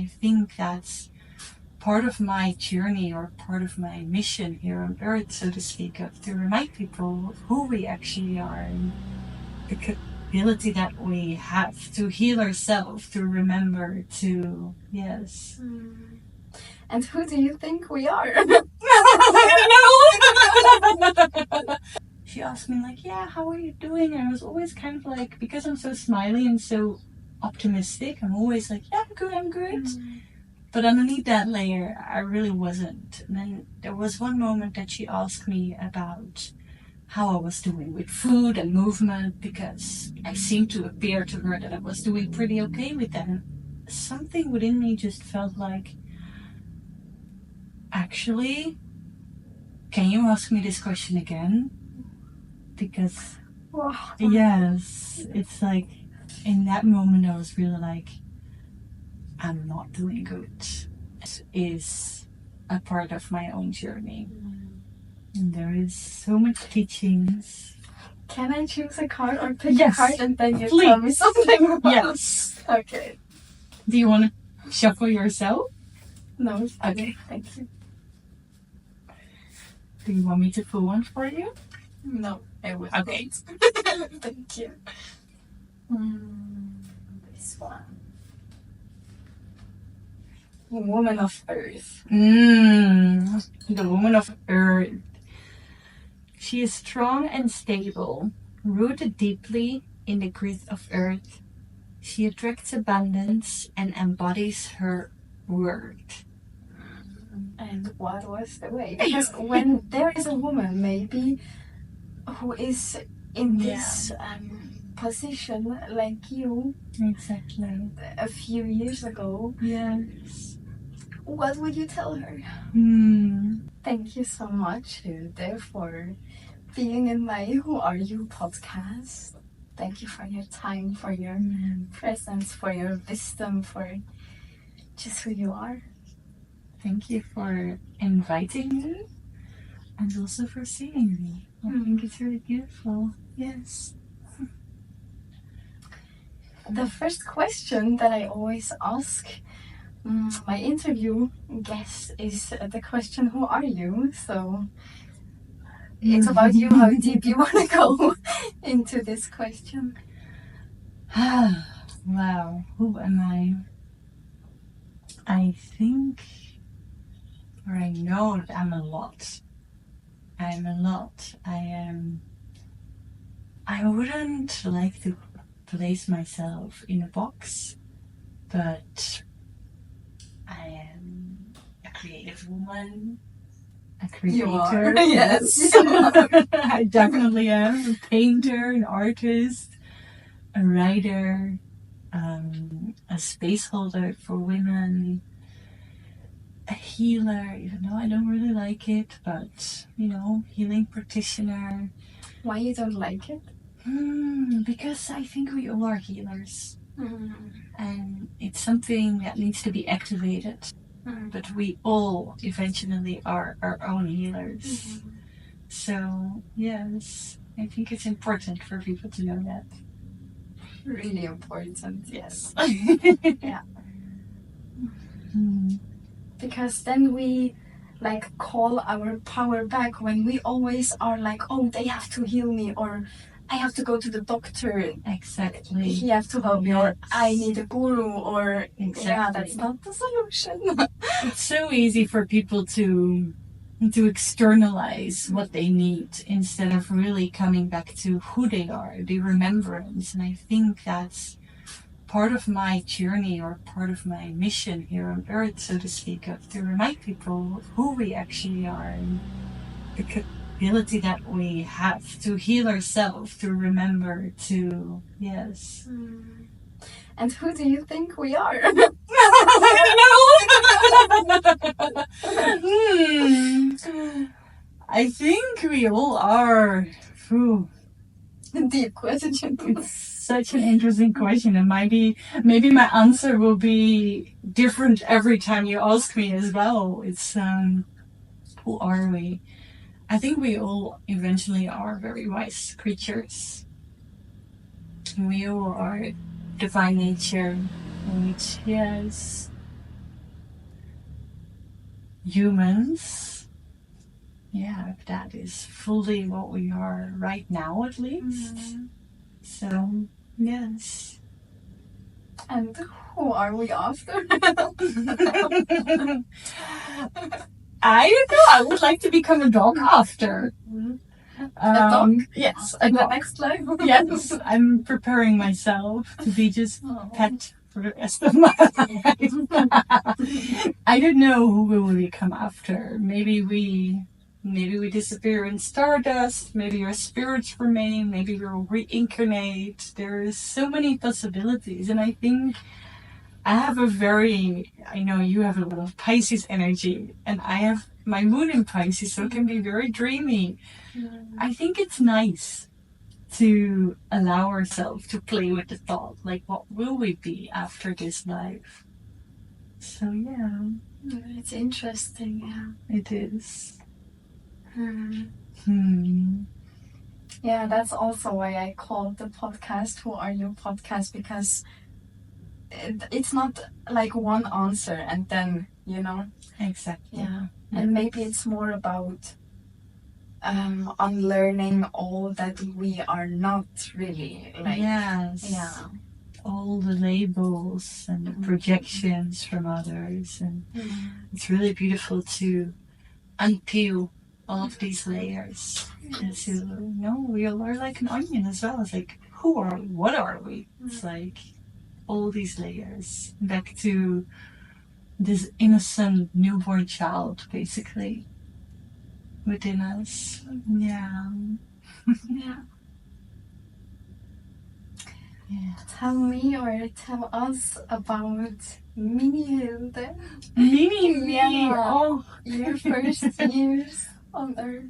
I think that's part of my journey or part of my mission here on earth, so to speak, of to remind people of who we actually are and the capability that we have to heal ourselves, to remember, to, yes. And who do you think we are? She asked me like, yeah, how are you doing? And I was always kind of like, because I'm so smiley and so optimistic, I'm always like, yeah, I'm good. But underneath that layer, I really wasn't. And then there was one moment that she asked me about how I was doing with food and movement, because I seemed to appear to her that I was doing pretty okay with that. And something within me just felt like, actually, can you ask me this question again? Because, yes, it's like, in that moment I was really like, I'm not doing good. It is a part of my own journey. And there is so much teachings. Can I choose a card or pick a card and then you please. tell me something about it? Yes. Okay. Do you want to shuffle yourself? No. Okay. Thank you. Do you want me to pull one for you? No, I will. Okay. Thank you. This one. Woman of Earth. The woman of Earth. She is strong and stable, rooted deeply in the grit of Earth. She attracts abundance and embodies her word. And what was the way? Because when there is a woman, maybe, who is in this position like you, exactly, a few years ago, yes, what would you tell her? Thank you so much, Hilde, for being in my Who Are You podcast. Thank you for your time, for your presence, for your wisdom, for just who you are. Thank you for inviting me and also for seeing me. I think it's really beautiful. Yes. The first question that I always ask my interview guest is the question, who are you? So it's about you, how deep you want to go into this question. Wow, who am I? I think, or I know that I'm a lot. I'm a lot. I wouldn't like to place myself in a box, but I am a creative woman, a creator. You are, yes. I definitely am a painter, an artist, a writer, a space holder for women, a healer, even though I don't really like it, but, healing practitioner. Why you don't like it? Because I think we all are healers. And it's something that needs to be activated. But we all eventually are our own healers. So, yes, I think it's important for people to know that. Really important, yes. Yeah. Because then we call our power back when we always are like, oh, they have to heal me, or I have to go to the doctor. Exactly. He has to help me, or I need a guru, or that's not the solution. It's so easy for people to externalize what they need instead of really coming back to who they are, the remembrance. And I think that's part of my journey or part of my mission here on earth, so to speak, of to remind people of who we actually are and the capability that we have to heal ourselves, to remember, to, yes. And who do you think we are? I think we all are. Deep question. It's such an interesting question, and maybe my answer will be different every time you ask me as well. It's who are we? I think we all eventually are very wise creatures. We all are divine nature, which, yes, humans. Yeah, if that is fully what we are right now, at least. So, yes. And who are we after? I don't know. I would like to become a dog after. A dog? Yes, in the next life? Yes, I'm preparing myself to be just pet for the rest of my life. I don't know who we will become after. Maybe we disappear in stardust. Maybe our spirits remain. Maybe we'll reincarnate. There's so many possibilities, and I think I know you have a lot of Pisces energy, and I have my moon in Pisces, so it can be very dreamy. I think it's nice to allow ourselves to play with the thought, like, what will we be after this life? So, yeah. It's interesting, yeah. It is. Yeah, that's also why I called the podcast Who Are You Podcast, because it's not like one answer and then, Exactly. Yeah. And maybe it's more about unlearning all that we are not really, like. Yes. Yeah. All the labels and the projections from others, and it's really beautiful to unpeel all of these layers. And to we all are like an onion as well. It's like, who are we? What are we? It's like all these layers back to this innocent newborn child, basically, within us. Yeah. Yeah. Tell me or tell us about Mini Hilde. Mini, yeah. Oh, your first years on Earth.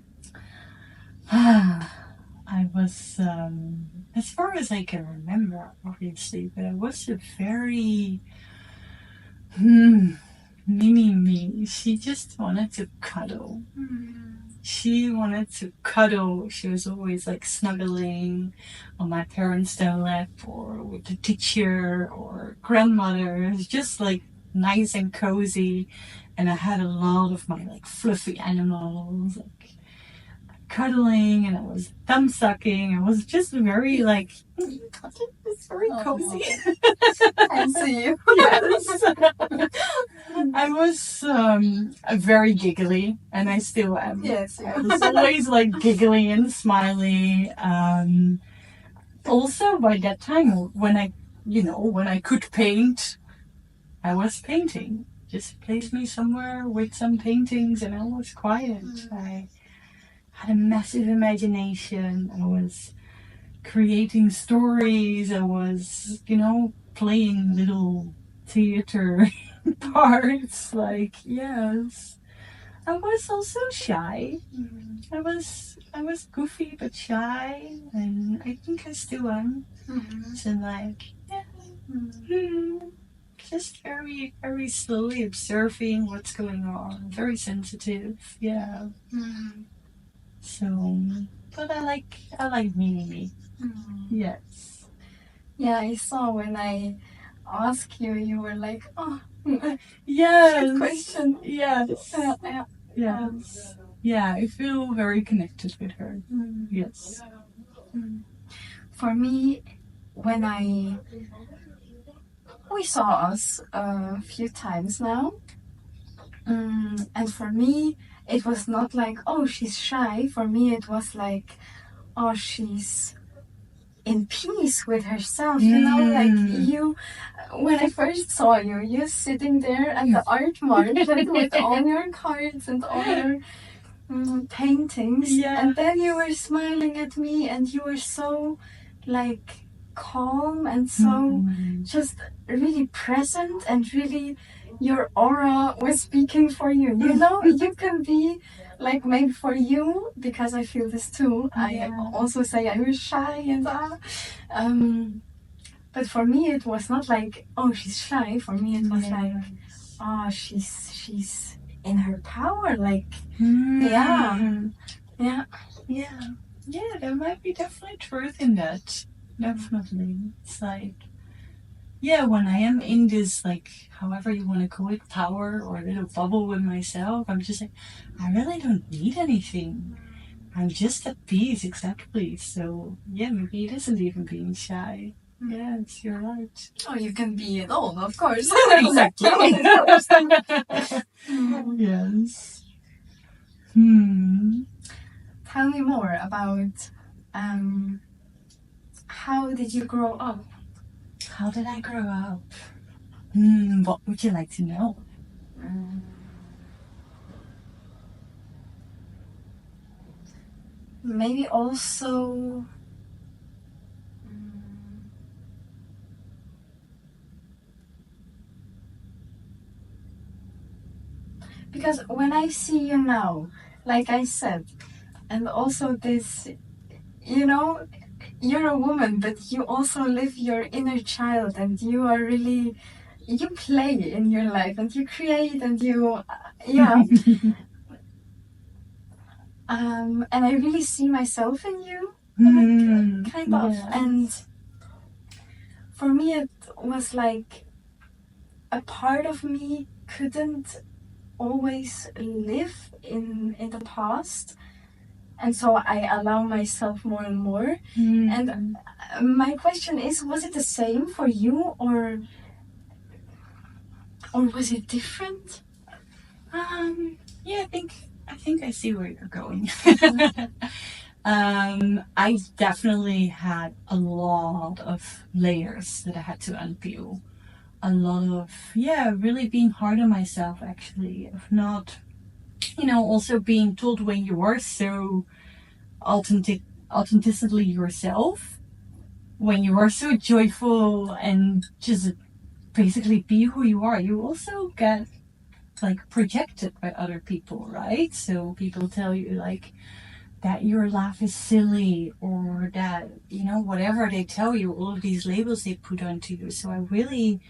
I was, as far as I can remember, obviously, but I was a very mini me. She just wanted to cuddle. She wanted to cuddle. She was always like snuggling on my parents' lap or with the teacher or grandmother. It was just like nice and cozy. And I had a lot of my like fluffy animals, like cuddling, and I was thumb sucking. I was just very like, it's very cozy. I see you. Yes. I was very giggly, and I still am. Yes, I was always like giggly and smiley. Also, by that time, when I could paint, I was painting. Just place me somewhere with some paintings, and I was quiet. I had a massive imagination. I was creating stories. I was, playing little theater parts. Like, yes. I was also shy. I was goofy but shy, and I think I still am. So like, just very, very slowly observing what's going on. Very sensitive. Yeah. So, but I like me. Yes. Yeah, I saw when I asked you, you were like, oh, yes. good question. Yes. Yes. Yeah, I feel very connected with her. Yes. For me, when we saw us a few times now, and for me, it was not like, oh, she's shy. For me, it was like, oh, she's in peace with herself, like you. When I first saw you, you're sitting there at the art market with all your cards and all your paintings, and then you were smiling at me, and you were so like calm and so just really present, and really your aura was speaking for you. You can be like, maybe for you, because I feel this too. I also say I was shy and but for me it was not like, oh, she's shy. For me it was like, oh, she's in her power, like yeah, there might be definitely truth in that. Definitely. It's like, when I am in this, like, however you want to call it, power or a little bubble with myself, I'm just like, I really don't need anything. I'm just at peace, exactly. So, yeah, maybe it isn't even being shy. Yes, you're right. Oh, you can be it all, of course. Exactly. Yes. Tell me more about how did you grow up? How did I grow up? What would you like to know? Maybe also because when I see you now, like I said, and also this, you know, you're a woman, but you also live your inner child, and you are really, you play in your life, and you create, and you, and I really see myself in you, kind of, and for me it was like a part of me couldn't always live in the past, and so I allow myself more and more. And my question is, was it the same for you, or was it different? Yeah, I think I see where you're going. I definitely had a lot of layers that I had to unpeel. A lot of, really being hard on myself, actually, of not, also being told when you are so authentically yourself, when you are so joyful and just basically be who you are, you also get like projected by other people, right? So people tell you like that your laugh is silly, or that, whatever they tell you, all of these labels they put onto you. So I really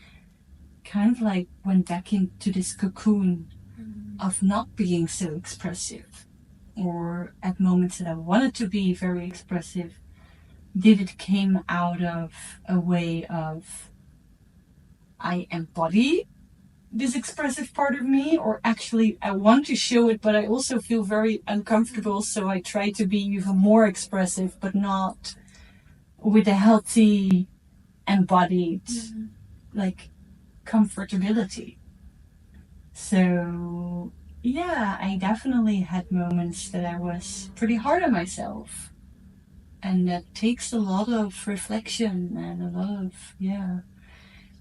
kind of like went back into this cocoon of not being so expressive, or at moments that I wanted to be very expressive, did it came out of a way of I embody this expressive part of me, or actually I want to show it, but I also feel very uncomfortable, so I try to be even more expressive, but not with a healthy, embodied, like, comfortability. So, yeah, I definitely had moments that I was pretty hard on myself. And that takes a lot of reflection and a lot of,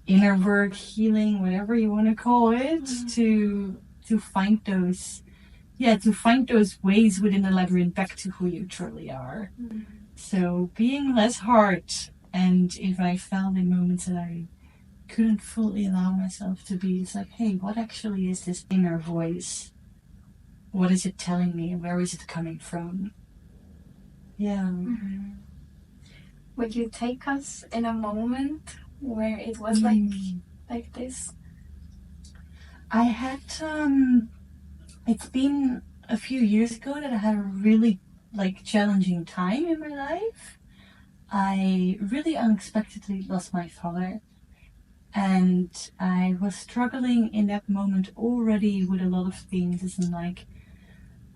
inner work, healing, whatever you want to call it, to find those ways within the labyrinth back to who you truly are. So being less hard, and if I found in moments that I couldn't fully allow myself to be, it's like, hey, what actually is this inner voice? What is it telling me? Where is it coming from? Yeah. Would you take us in a moment where it was like this? I had it's been a few years ago that I had a really challenging time in my life. I really unexpectedly lost my father, and I was struggling in that moment already with a lot of things, as in like,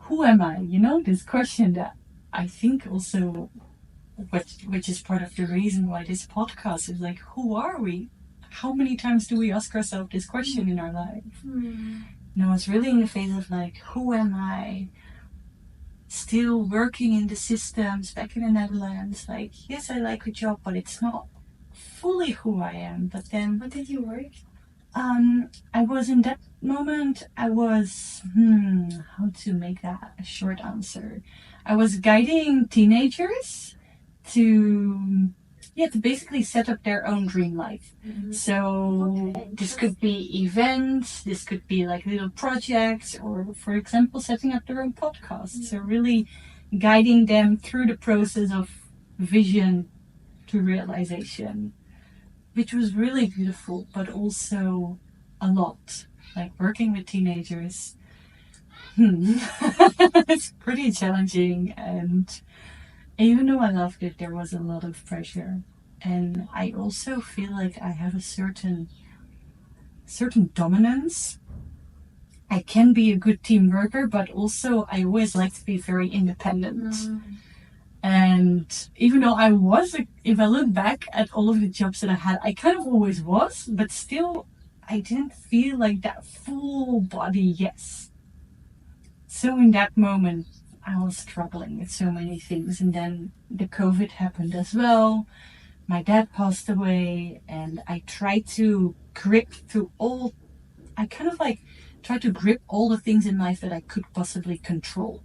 who am I? This question that I think also, which is part of the reason why this podcast is like, who are we? How many times do we ask ourselves this question in our life? And I was really in the phase of like, who am I? Still working in the systems back in the Netherlands. Like, yes, I like a job, but it's not fully who I am. But then, what did you work? I was in that moment, I was, how to make that a short answer. I was guiding teenagers to basically set up their own dream life. So this could be events, this could be like little projects, or for example, setting up their own podcast. So really guiding them through the process of vision to realization, which was really beautiful, but also a lot. Like working with teenagers, it's pretty challenging, and even though I loved it, there was a lot of pressure. And I also feel like I have a certain dominance. I can be a good team worker, but also I always like to be very independent. And even though if I look back at all of the jobs that I had, I kind of always was, but still I didn't feel like that full body yes. So in that moment, I was struggling with so many things. And then the COVID happened as well. My dad passed away, and I tried to grip all the things in life that I could possibly control.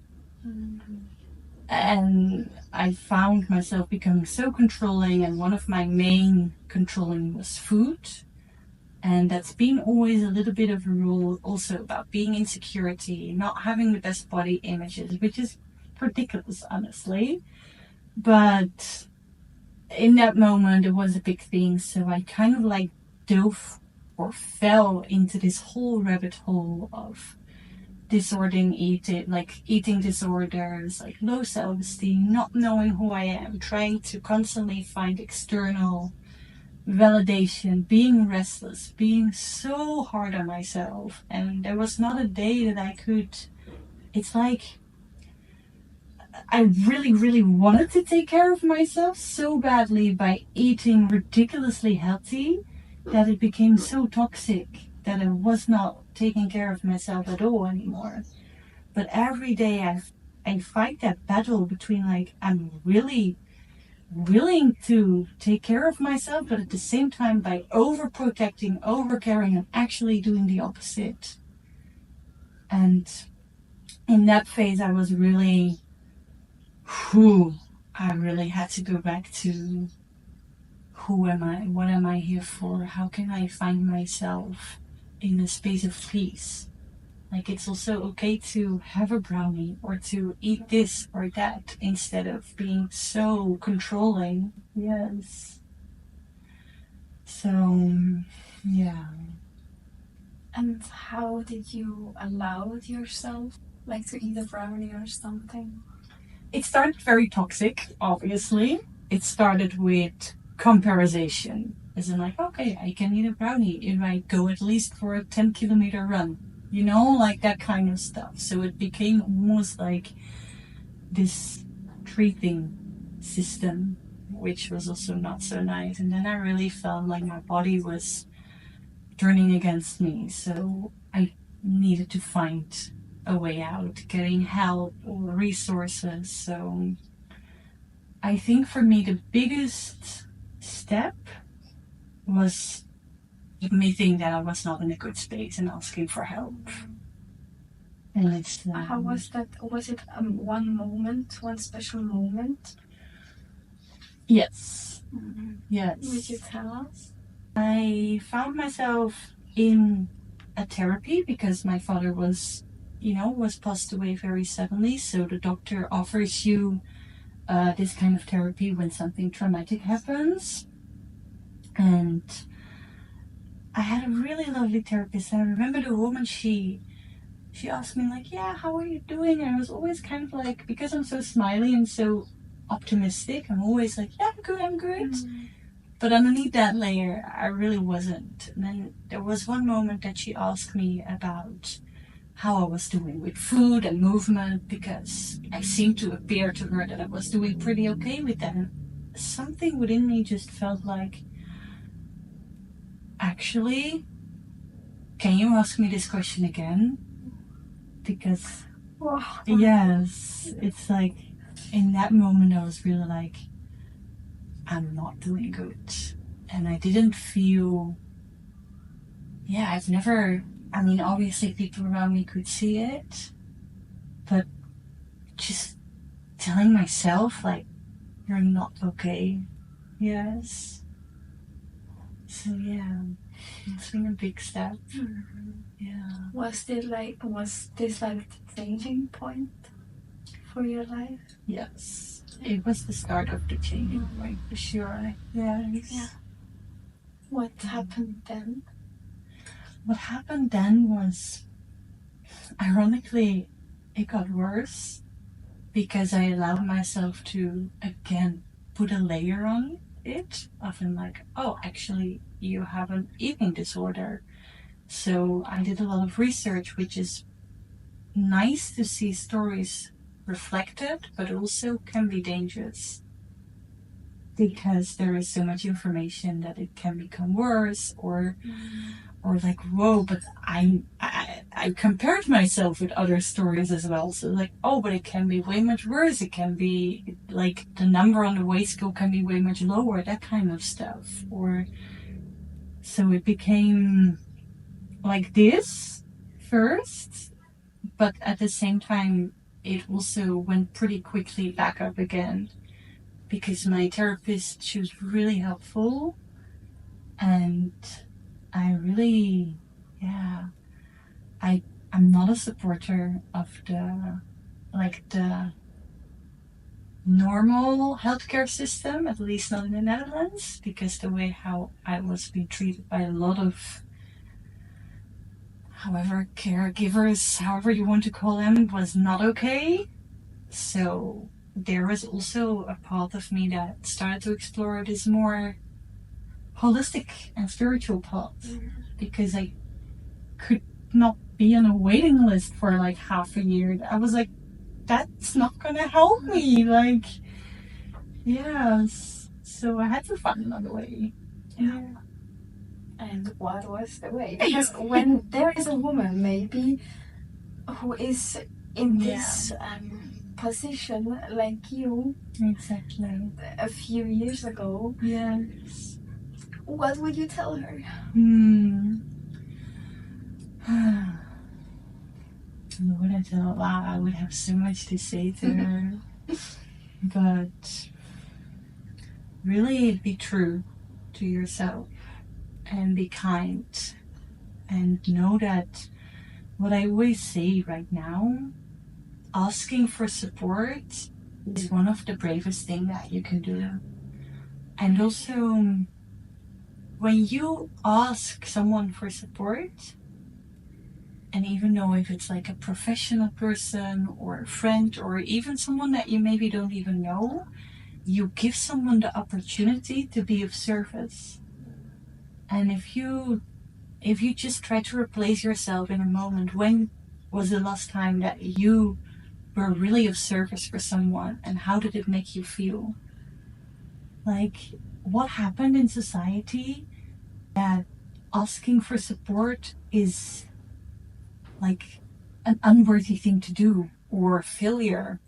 And I found myself becoming so controlling, and one of my main controlling was food. And that's been always a little bit of a rule also about being insecurity, not having the best body images, which is ridiculous, honestly. But in that moment, it was a big thing. So I kind of like dove or fell into this whole rabbit hole of eating disorders, like low self-esteem, not knowing who I am, trying to constantly find external validation, being restless, being so hard on myself. And there was not a day that I could, it's like I really, really wanted to take care of myself so badly by eating ridiculously healthy that it became so toxic that I was not taking care of myself at all anymore. But every day I fight that battle between like, I'm really willing to take care of myself, but at the same time, by overprotecting, overcaring, I'm actually doing the opposite. And in that phase, I really had to go back to who am I? What am I here for? How can I find myself in a space of peace? Like, it's also okay to have a brownie or to eat this or that instead of being so controlling. Yes. So, yeah. And how did you allow yourself, like, to eat a brownie or something? It started very toxic, obviously. It started with comparison. As in, like, okay, I can eat a brownie if I go at least for a 10-kilometer run. You know, like that kind of stuff. So it became almost like this treating system, which was also not so nice. And then I really felt like my body was turning against me. So I needed to find a way out, getting help or resources. So I think for me, the biggest step was admitting that I was not in a good space and asking for help. And it's how was that? Was it one special moment? Yes. Yes. Would you tell us? I found myself in a therapy because my father was passed away very suddenly. So the doctor offers you this kind of therapy when something traumatic happens. And I had a really lovely therapist. I remember the woman, she asked me like, yeah, how are you doing? And I was always kind of like, because I'm so smiley and so optimistic, I'm always like, yeah, I'm good. But underneath that layer, I really wasn't. And then there was one moment that she asked me about how I was doing with food and movement, because I seemed to appear to her that I was doing pretty okay with that. And something within me just felt like, actually, can you ask me this question again? Because, yes, it's like, in that moment I was really like, I'm not doing good. And I didn't feel, obviously people around me could see it, but just telling myself, like, you're not okay. Yes. So, yeah, it's been a big step. Yeah. Was this like the changing point for your life? Yes. It was the start of the changing point, for sure. Yes. Yeah. What happened then? What happened then was, ironically, it got worse because I allowed myself to, again, put a layer on. it. Often like, oh, actually, you have an eating disorder. So I did a lot of research, which is nice to see stories reflected, but also can be dangerous because there is so much information that it can become worse, or like, whoa, but I compared myself with other stories as well. So like, oh, but it can be way much worse. It can be like the number on the weight scale can be way much lower, that kind of stuff. Or so it became like this first, but at the same time, it also went pretty quickly back up again because my therapist, she was really helpful, and I really, I'm not a supporter of the normal healthcare system, at least not in the Netherlands, because the way how I was being treated by a lot of, however, caregivers, however you want to call them, was not okay. So there was also a part of me that started to explore this more holistic and spiritual path, because I could not be on a waiting list for like half a year. I was like, that's not gonna help me. Like, yes. So I had to find another way. Yeah. And what was the way? Because when there is a woman maybe who is in this position like you, exactly, a few years ago, yes, what would you tell her? What would I tell her? Wow, I would have so much to say to her. But really be true to yourself and be kind, and know that what I always say right now, asking for support is one of the bravest things that you can do. And also, when you ask someone for support, and even though if it's like a professional person or a friend or even someone that you maybe don't even know, you give someone the opportunity to be of service. And if you just try to replace yourself in a moment, when was the last time that you were really of service for someone, and how did it make you feel? Like, what happened in society that asking for support is like an unworthy thing to do, or a failure?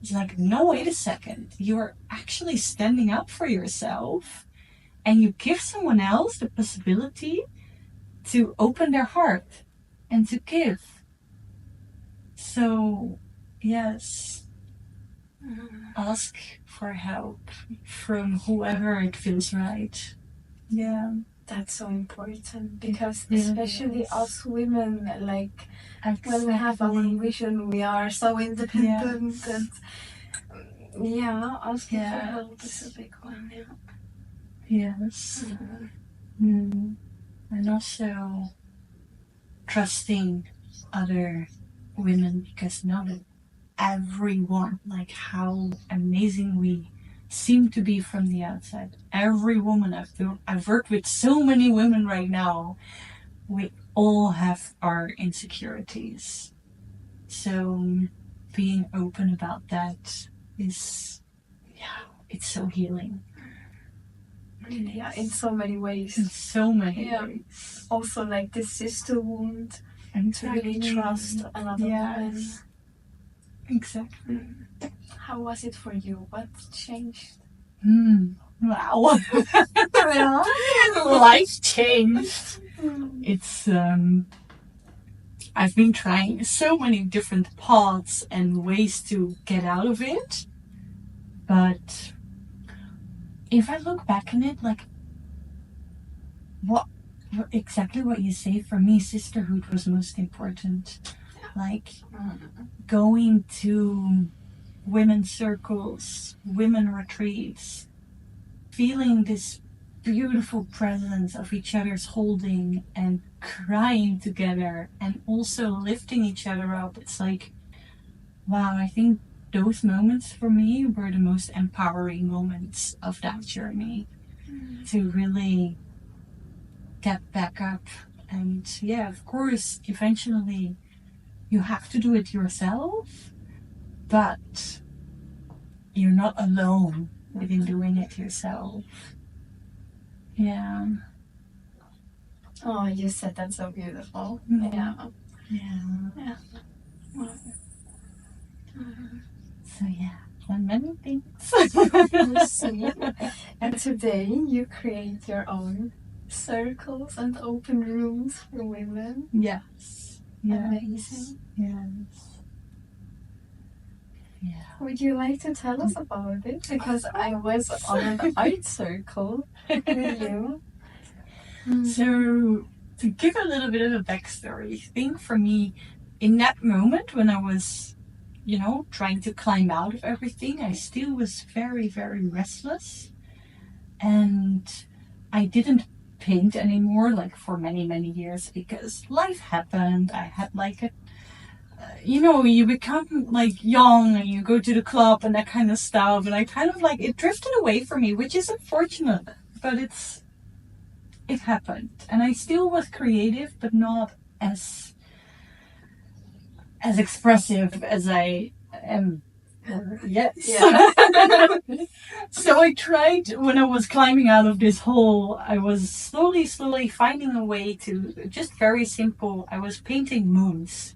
It's like, no, wait a second. You're actually standing up for yourself, and you give someone else the possibility to open their heart and to give. So, yes, ask for help from whoever it feels right. Yeah. That's so important, because especially us women, like when we have our vision, we are so independent, and asking for help is a big one. Yes. And also trusting other women, because not everyone, like how amazing we seem to be from the outside. Every woman I've worked with so many women right now, we all have our insecurities. So being open about that is, it's so healing. Yeah, in so many ways. In so many ways. Also, like this sister wound, to really trust another woman. Exactly. How was it for you? What changed? Wow. Life changed. It's I've been trying so many different paths and ways to get out of it, but if I look back on it, like exactly what you say, for me, sisterhood was most important. Like going to women's circles, women retreats, feeling this beautiful presence of each other's holding and crying together, and also lifting each other up. It's like, wow, I think those moments for me were the most empowering moments of that journey. To really get back up. And yeah, of course, eventually you have to do it yourself, but you're not alone within doing it yourself. Yeah. Oh, you said that so beautiful. Mm. Yeah. So yeah, and many things. See? And today you create your own circles and open rooms for women. Yes. Amazing. Yes. Yeah. Would you like to tell us about it? Because I was on an art circle with you. So, to give a little bit of a backstory, I think for me, in that moment when I was, trying to climb out of everything, I still was very, very restless. And I didn't paint anymore, like for many, many years, because life happened. I had like a you become like young and you go to the club and that kind of stuff, and I kind of like, it drifted away from me, which is unfortunate, but it happened. And I still was creative, but not as expressive as I am. Yes. Yeah. So I tried, when I was climbing out of this hole, I was slowly finding a way to, just very simple, I was painting moons.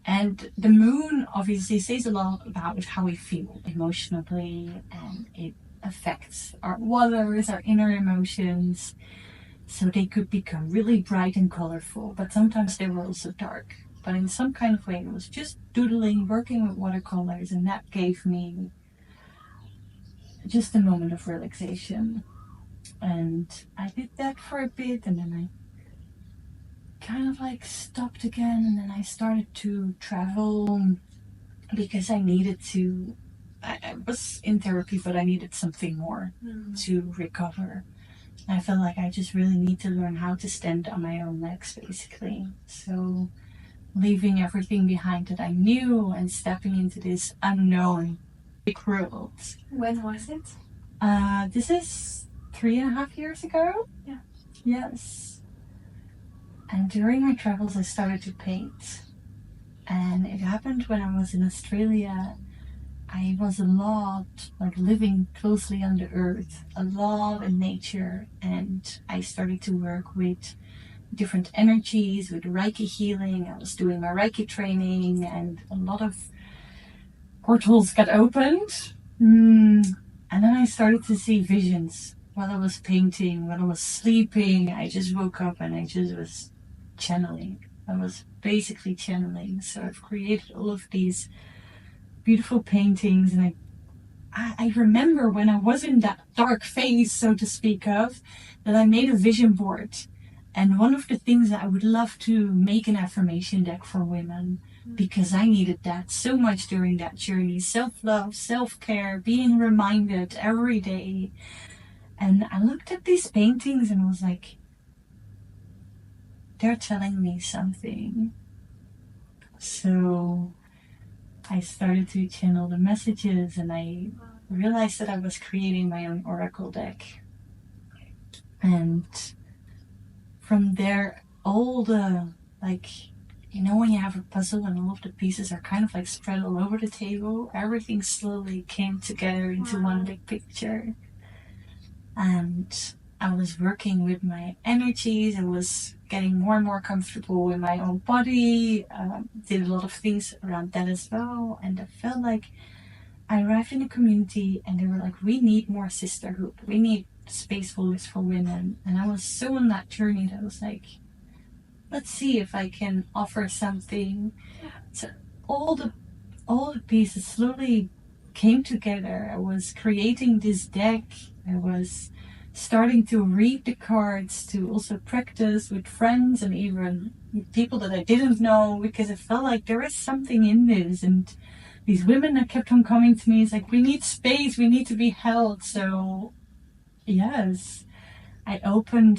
And the moon obviously says a lot about how we feel emotionally, and it affects our waters, our inner emotions. So they could become really bright and colorful, but sometimes they were also dark. But in some kind of way, it was just doodling, working with watercolors, and that gave me just a moment of relaxation. And I did that for a bit, and then I kind of like stopped again, and then I started to travel because I needed to. I was in therapy, but I needed something more to recover. I felt like I just really need to learn how to stand on my own legs, basically. So leaving everything behind that I knew and stepping into this unknown big world. When was it? This is 3.5 years ago. Yeah. Yes. And during my travels, I started to paint. And it happened when I was in Australia. I was a lot like living closely on the earth, a lot in nature, and I started to work with different energies, with Reiki healing. I was doing my Reiki training, and a lot of portals got opened. And then I started to see visions while I was painting, while I was sleeping. I just woke up and I just was channeling. I was basically channeling. So I've created all of these beautiful paintings, and I remember when I was in that dark phase, so to speak of, that I made a vision board. And one of the things that I would love to make an affirmation deck for women, because I needed that so much during that journey. Self-love, self-care, being reminded every day. And I looked at these paintings and was like, they're telling me something. So I started to channel the messages, and I realized that I was creating my own oracle deck. And from there, all the, like, when you have a puzzle and all of the pieces are kind of like spread all over the table, everything slowly came together into one big picture. And I was working with my energies. I was getting more and more comfortable in my own body. Did a lot of things around that as well. And I felt like I arrived in a community and they were like, we need more sisterhood. We need space for women. And I was so on that journey that I was like, let's see if I can offer something. So all the pieces slowly came together. I was creating this deck. I was starting to read the cards, to also practice with friends and even people that I didn't know, because I felt like there is something in this. And these women that kept on coming to me, it's like, we need space, we need to be held. So yes, I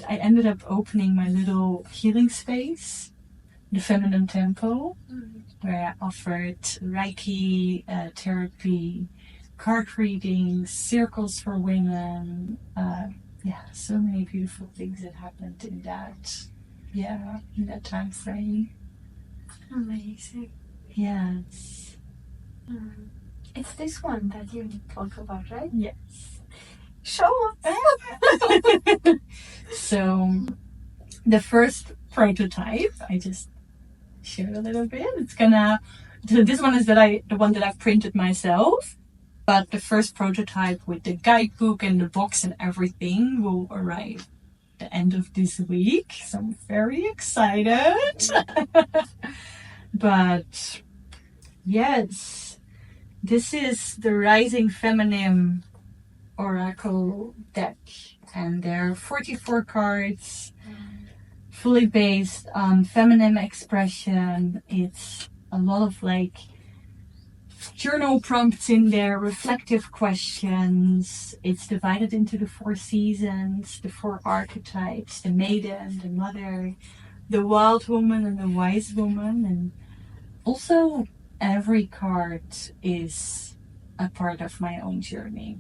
ended up opening my little healing space the Feminine Temple, where I offered Reiki therapy, card readings, circles for women. So many beautiful things that happened in that time frame. Amazing. Yes. It's this one that you talk about, right? Yes. Show us. So the first prototype, I just showed a little bit. This one is the one that I've printed myself. But the first prototype with the guidebook and the box and everything will arrive at the end of this week. So I'm very excited. But yes, this is the Rising Feminine Oracle deck. And there are 44 cards, fully based on feminine expression. It's a lot of journal prompts in there, reflective questions. It's divided into the 4 seasons, the 4 archetypes, the maiden, the mother, the wild woman, and the wise woman. And also every card is a part of my own journey.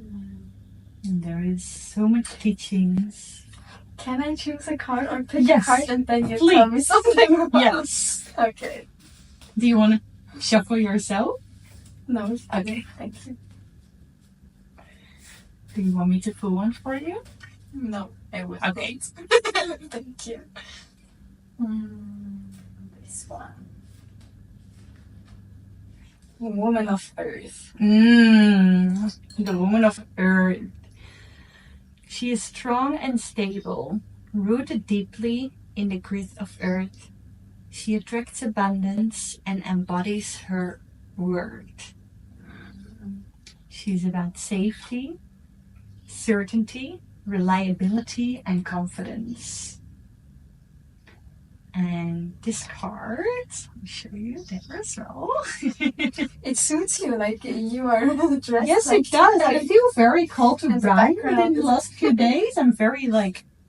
And there is so much teachings. Can I choose a card or pick a card and then you please. Tell me something about it? Yes. Okay. Do you want to shuffle yourself? No. Okay. Thank you. Do you want me to pull one for you? No, I will. Okay. Thank you. This one. Woman of Earth. The woman of Earth. She is strong and stable, rooted deeply in the grit of Earth. She attracts abundance and embodies her word. She's about safety, certainty, reliability, and confidence. And this card, I'll show you there as well. It suits you, like you are dressed. Yes, like it does. I feel very called to brown background. within the last few days. I'm very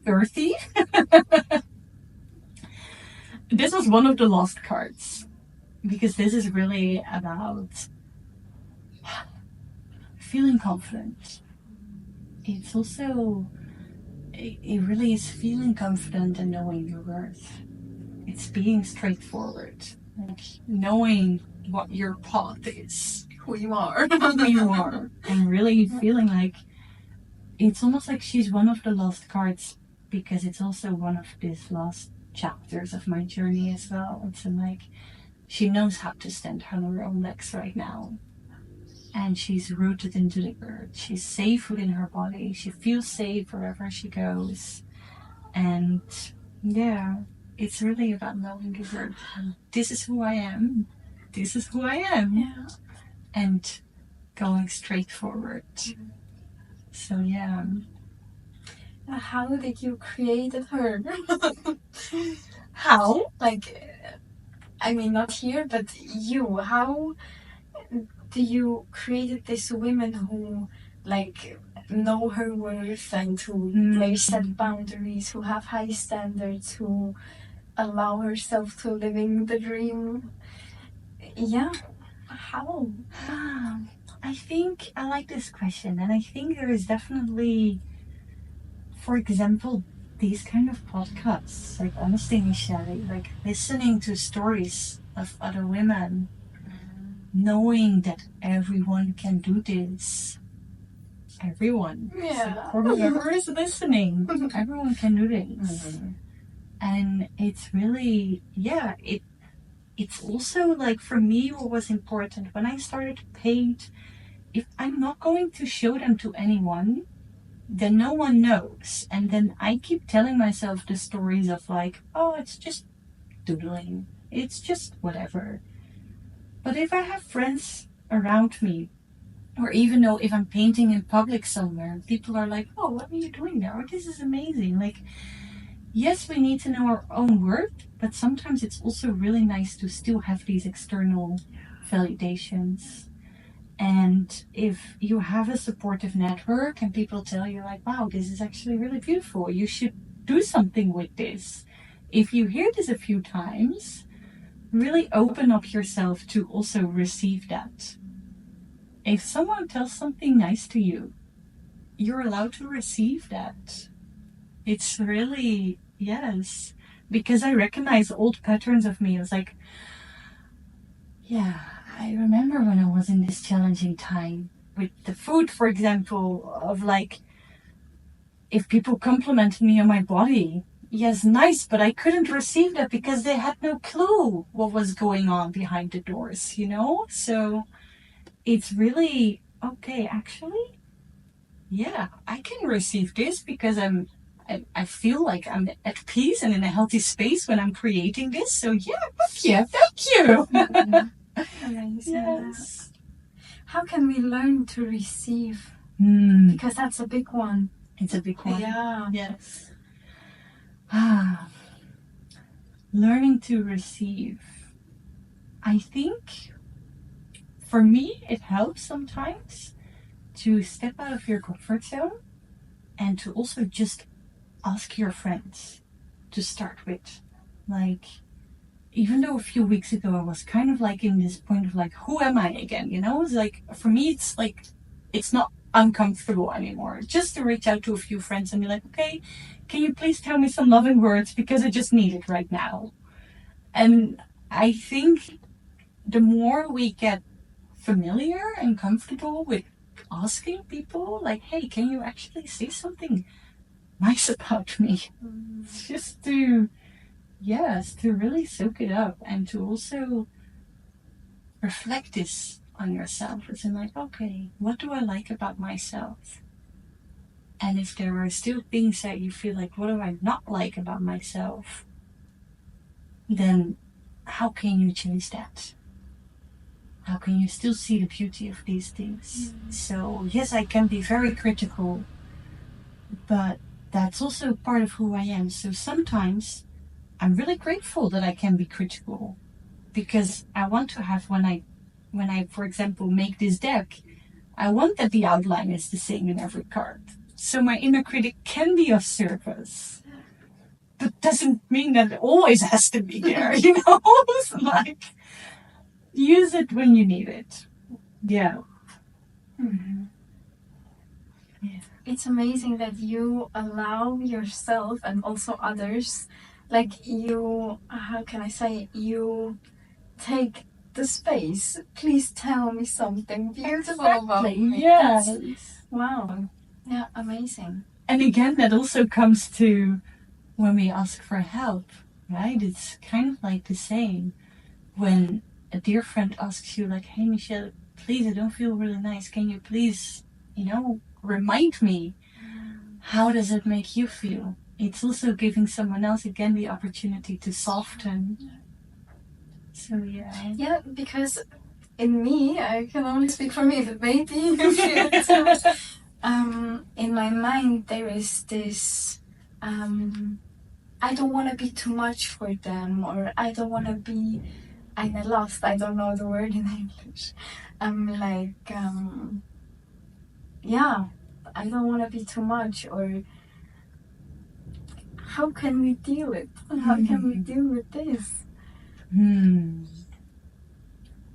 earthy. This was one of the lost cards because this is really about feeling confident. It's also, it really is feeling confident and knowing your worth. It's being straightforward, knowing what your path is, who you are, and really feeling it's almost like she's one of the lost cards because it's also one of these last chapters of my journey as well. It's she knows how to stand on her own legs right now, and she's rooted into the earth. She's safe within her body. She feels safe wherever she goes, and it's really about knowing the word. This is who I am. This is who I am. Yeah. And going straight forward. So How did you create her? How? I mean, not here, but you. How do you create these women who know her worth and who set boundaries, who have high standards, who allow herself to living the dream? Yeah. How? I think I like this question, and I think there is definitely, for example, these kind of podcasts, honestly, Michelle, listening to stories of other women, knowing that everyone can do this. Everyone. Yeah. For whoever is listening, everyone can do this. And it's really, it's also for me what was important when I started to paint, if I'm not going to show them to anyone, then no one knows. And then I keep telling myself the stories of it's just doodling. It's just whatever. But if I have friends around me, or even though if I'm painting in public somewhere, people are like, oh, what are you doing there? Oh, this is amazing. Yes, we need to know our own worth, but sometimes it's also really nice to still have these external validations. And if you have a supportive network and people tell you wow, this is actually really beautiful, you should do something with this. If you hear this a few times, really open up yourself to also receive that. If someone tells something nice to you, you're allowed to receive that. It's really, yes, because I recognize old patterns of me. It's like, yeah, I remember when I was in this challenging time with the food, for example, of like, if people complimented me on my body, yes, nice, but I couldn't receive that because they had no clue what was going on behind the doors, you know? So it's really, okay, actually, yeah, I can receive this because I feel like I'm at peace and in a healthy space when I'm creating this. So yeah, fuck yeah, thank you. Amazing. Yes. How can we learn to receive? Because that's a big one. It's a big one. Yeah. Yes. Learning to receive. I think for me, it helps sometimes to step out of your comfort zone and to also just ask your friends to start with. Like, even though a few weeks ago I was kind of like in this point of like, who am I again? You know, it's like, for me, it's like, it's not uncomfortable anymore. Just to reach out to a few friends and be like, okay, can you please tell me some loving words because I just need it right now. And I think the more we get familiar and comfortable with asking people like, hey, can you actually say something nice about me? Just to, yes, to really soak it up and to also reflect this on yourself. It's in like, okay, what do I like about myself? And if there are still things that you feel like, what do I not like about myself? Then how can you change that? How can you still see the beauty of these things? So yes, I can be very critical, but that's also part of who I am. So sometimes I'm really grateful that I can be critical, because I want to have, when I, for example, make this deck, I want that the outline is the same in every card. So my inner critic can be of service. That doesn't mean that it always has to be there, you know? It's like, use it when you need it. Yeah. Yeah. It's amazing that you allow yourself and also others, like you, how can I say, you take the space. Please tell me something beautiful about me. Yes. Wow. Yeah, amazing. And again, that also comes to when we ask for help, right? It's kind of like the same. When a dear friend asks you like, hey Michelle, please, I don't feel really nice. Can you please, remind me? How does it make you feel? It's also giving someone else again the opportunity to soften. So yeah. Yeah, because in me, I can only speak for me, but maybe you feel it too. In my mind, there is this, I don't want to be too much for them, or I don't want to be, I'm lost, I don't know the word in English. Yeah, I don't want to be too much, or how can we deal it? How can we deal with this?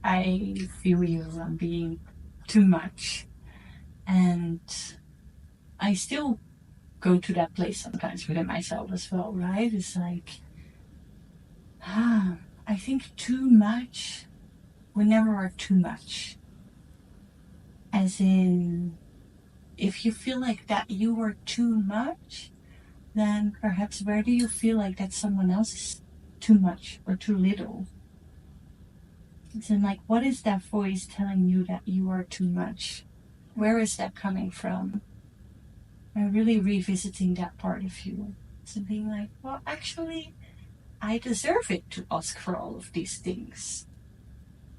I feel you on being too much. And I still go to that place sometimes within myself as well, right? It's like, I think too much, we never are too much. As in, if you feel like that you are too much, then perhaps where do you feel like that someone else is too much or too little? It's in like, what is that voice telling you that you are too much? Where is that coming from? And really revisiting that part of you. So being like, well, actually, I deserve it to ask for all of these things.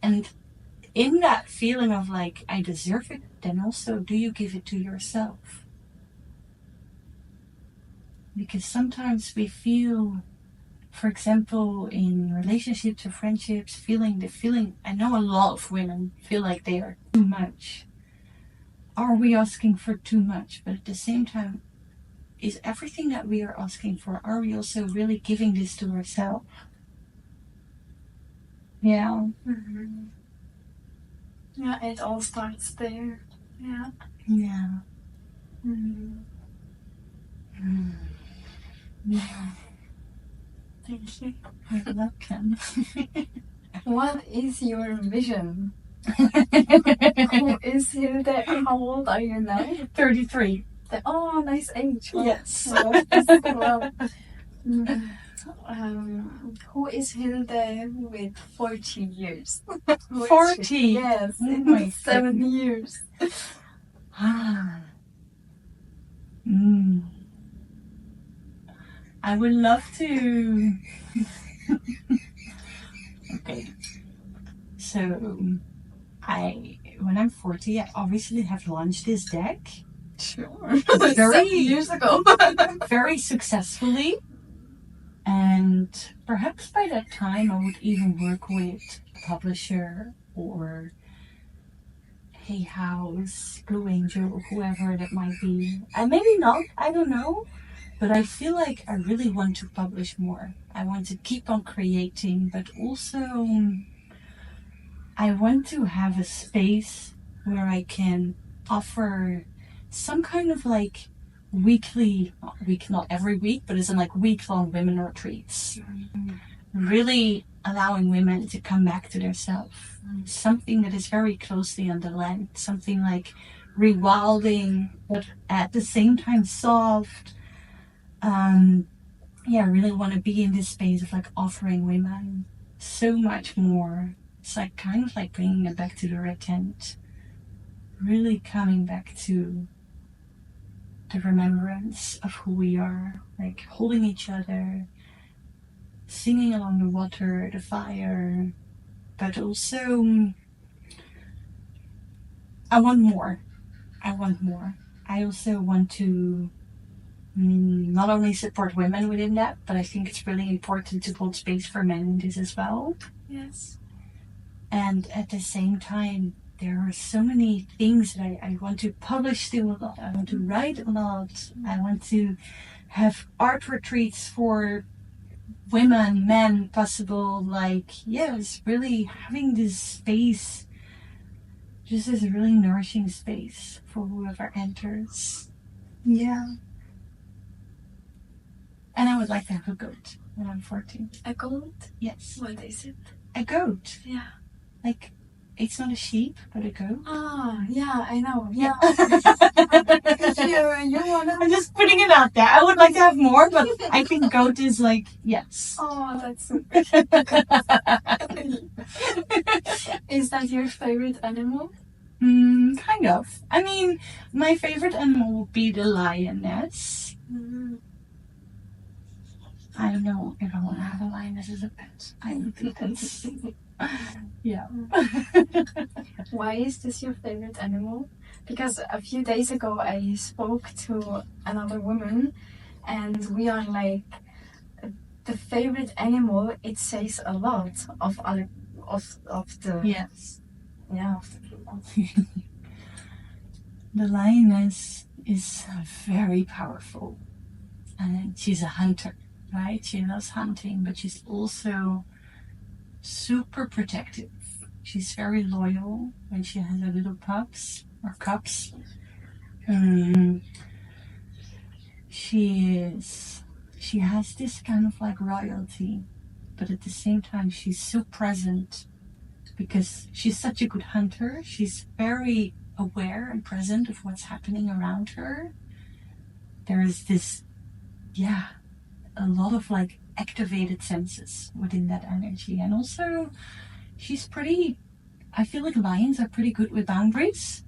And in that feeling of like, I deserve it, then also, do you give it to yourself? Because sometimes we feel, for example, in relationships or friendships, I know a lot of women feel like they are too much. Are we asking for too much? But at the same time, is everything that we are asking for, are we also really giving this to ourselves? Yeah. Mm-hmm. Yeah, it all starts there. Yeah. Yeah. Mm-hmm. Yeah. Thank you. You're welcome. What is your vision? Who is Hilde? How old are you now? 33. Oh, nice age. Wow. Yes. Wow. Who is Hilde with 40 years? 40? Yes, Oh in my 7 goodness. years. I would love to. Okay. So, when I'm 40, I obviously have launched this deck. Sure. Very 7 years ago. Very successfully. And perhaps by that time I would even work with a publisher or Hay House, Blue Angel, or whoever that might be. And maybe not, I don't know. But I feel like I really want to publish more. I want to keep on creating, but also I want to have a space where I can offer some kind of like not every week, but it's in like week-long women retreats. Really allowing women to come back to their self. Something that is very closely on the land. Something like rewilding, but at the same time soft. I really want to be in this space of like offering women so much more. It's like kind of like bringing it back to the red tent. Really coming back to the remembrance of who we are. Like holding each other, singing along the water, the fire. But also, I want more. I also want to not only support women within that, but I think it's really important to hold space for men in this as well. Yes. And at the same time, there are so many things that I want to publish still a lot. I want to write a lot. I want to have art retreats for women, men, possible. Like, yes, really having this space, just this really nourishing space for whoever enters. Yeah. And I would like to have a goat when I'm 14. A goat? Yes. What is it? A goat. Yeah. Like, it's not a sheep, but a goat. Ah, yeah, I know. Yeah. I'm just putting it out there. I would like to have more, but I think goat is like, yes. Oh, that's super. Is that your favorite animal? Kind of. I mean, my favorite animal would be the lioness. I don't know if I want to have a lioness as a pet. I don't think that's... Yeah. Why is this your favorite animal? Because a few days ago I spoke to another woman and we are like, the favorite animal, it says a lot of other of the Yes. Yeah, of the people. The lioness is very powerful. And she's a hunter, right? She loves hunting, but she's also super protective. She's very loyal when she has her little pups or cubs. She has this kind of like royalty, but at the same time she's so present because she's such a good hunter. She's very aware and present of what's happening around her. There is this, a lot of like activated senses within that energy. And also she's pretty, I feel like lions are pretty good with boundaries.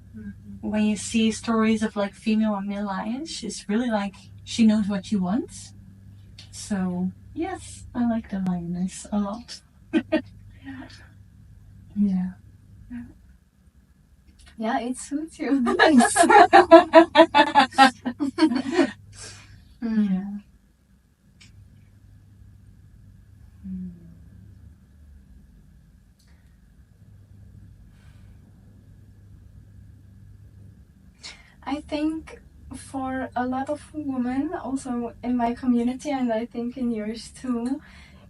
When you see stories of like female and male lions, she's really like, she knows what she wants. So yes, I like the lioness a lot. Yeah. Yeah, it suits you. Nice. Yeah. I think for a lot of women, also in my community, and I think in yours too,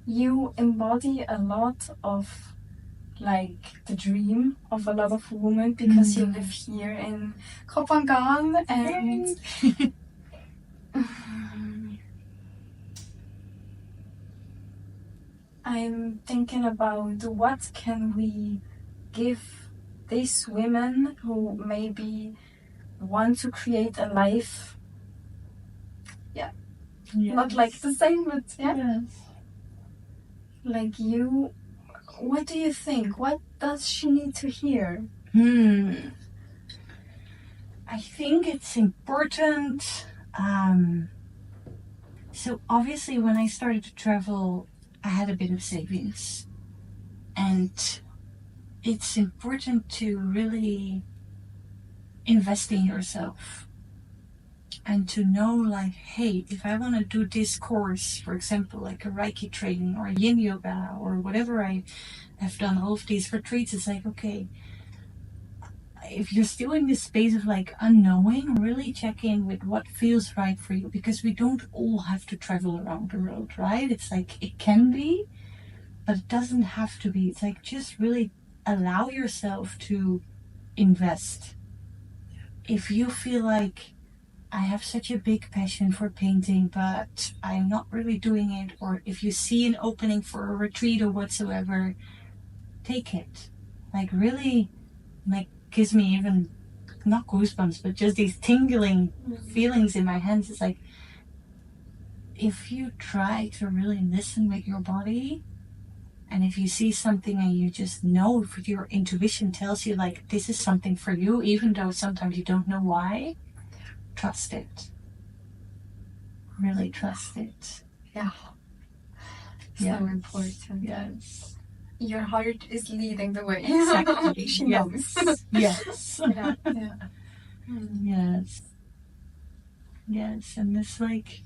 you embody a lot of like the dream of a lot of women, because you live here in Kopenhagen, and I'm thinking about what can we give these women who maybe want to create a life, not like the same, but like you. What do you think? What does she need to hear? I think it's important. So obviously when I started to travel, I had a bit of savings. And it's important to really invest in yourself. And to know, like, hey, if I want to do this course, for example, like a Reiki training or yin yoga or whatever, I have done all of these retreats, it's like, okay, if you're still in this space of like unknowing, really check in with what feels right for you, because we don't all have to travel around the world, right? It's like, it can be, but it doesn't have to be. It's like, just really allow yourself to invest. If you feel like, I have such a big passion for painting, but I'm not really doing it, or if you see an opening for a retreat or whatsoever, take it. Like, really, like, gives me even, not goosebumps, but just these tingling feelings in my hands. It's like, if you try to really listen with your body, and if you see something and you just know, if your intuition tells you like, this is something for you, even though sometimes you don't know why, trust it. Really trust it. Yeah. So important. Yes. Your heart is leading the way. Exactly. She knows. Yes. Yes. Yes. And it's like,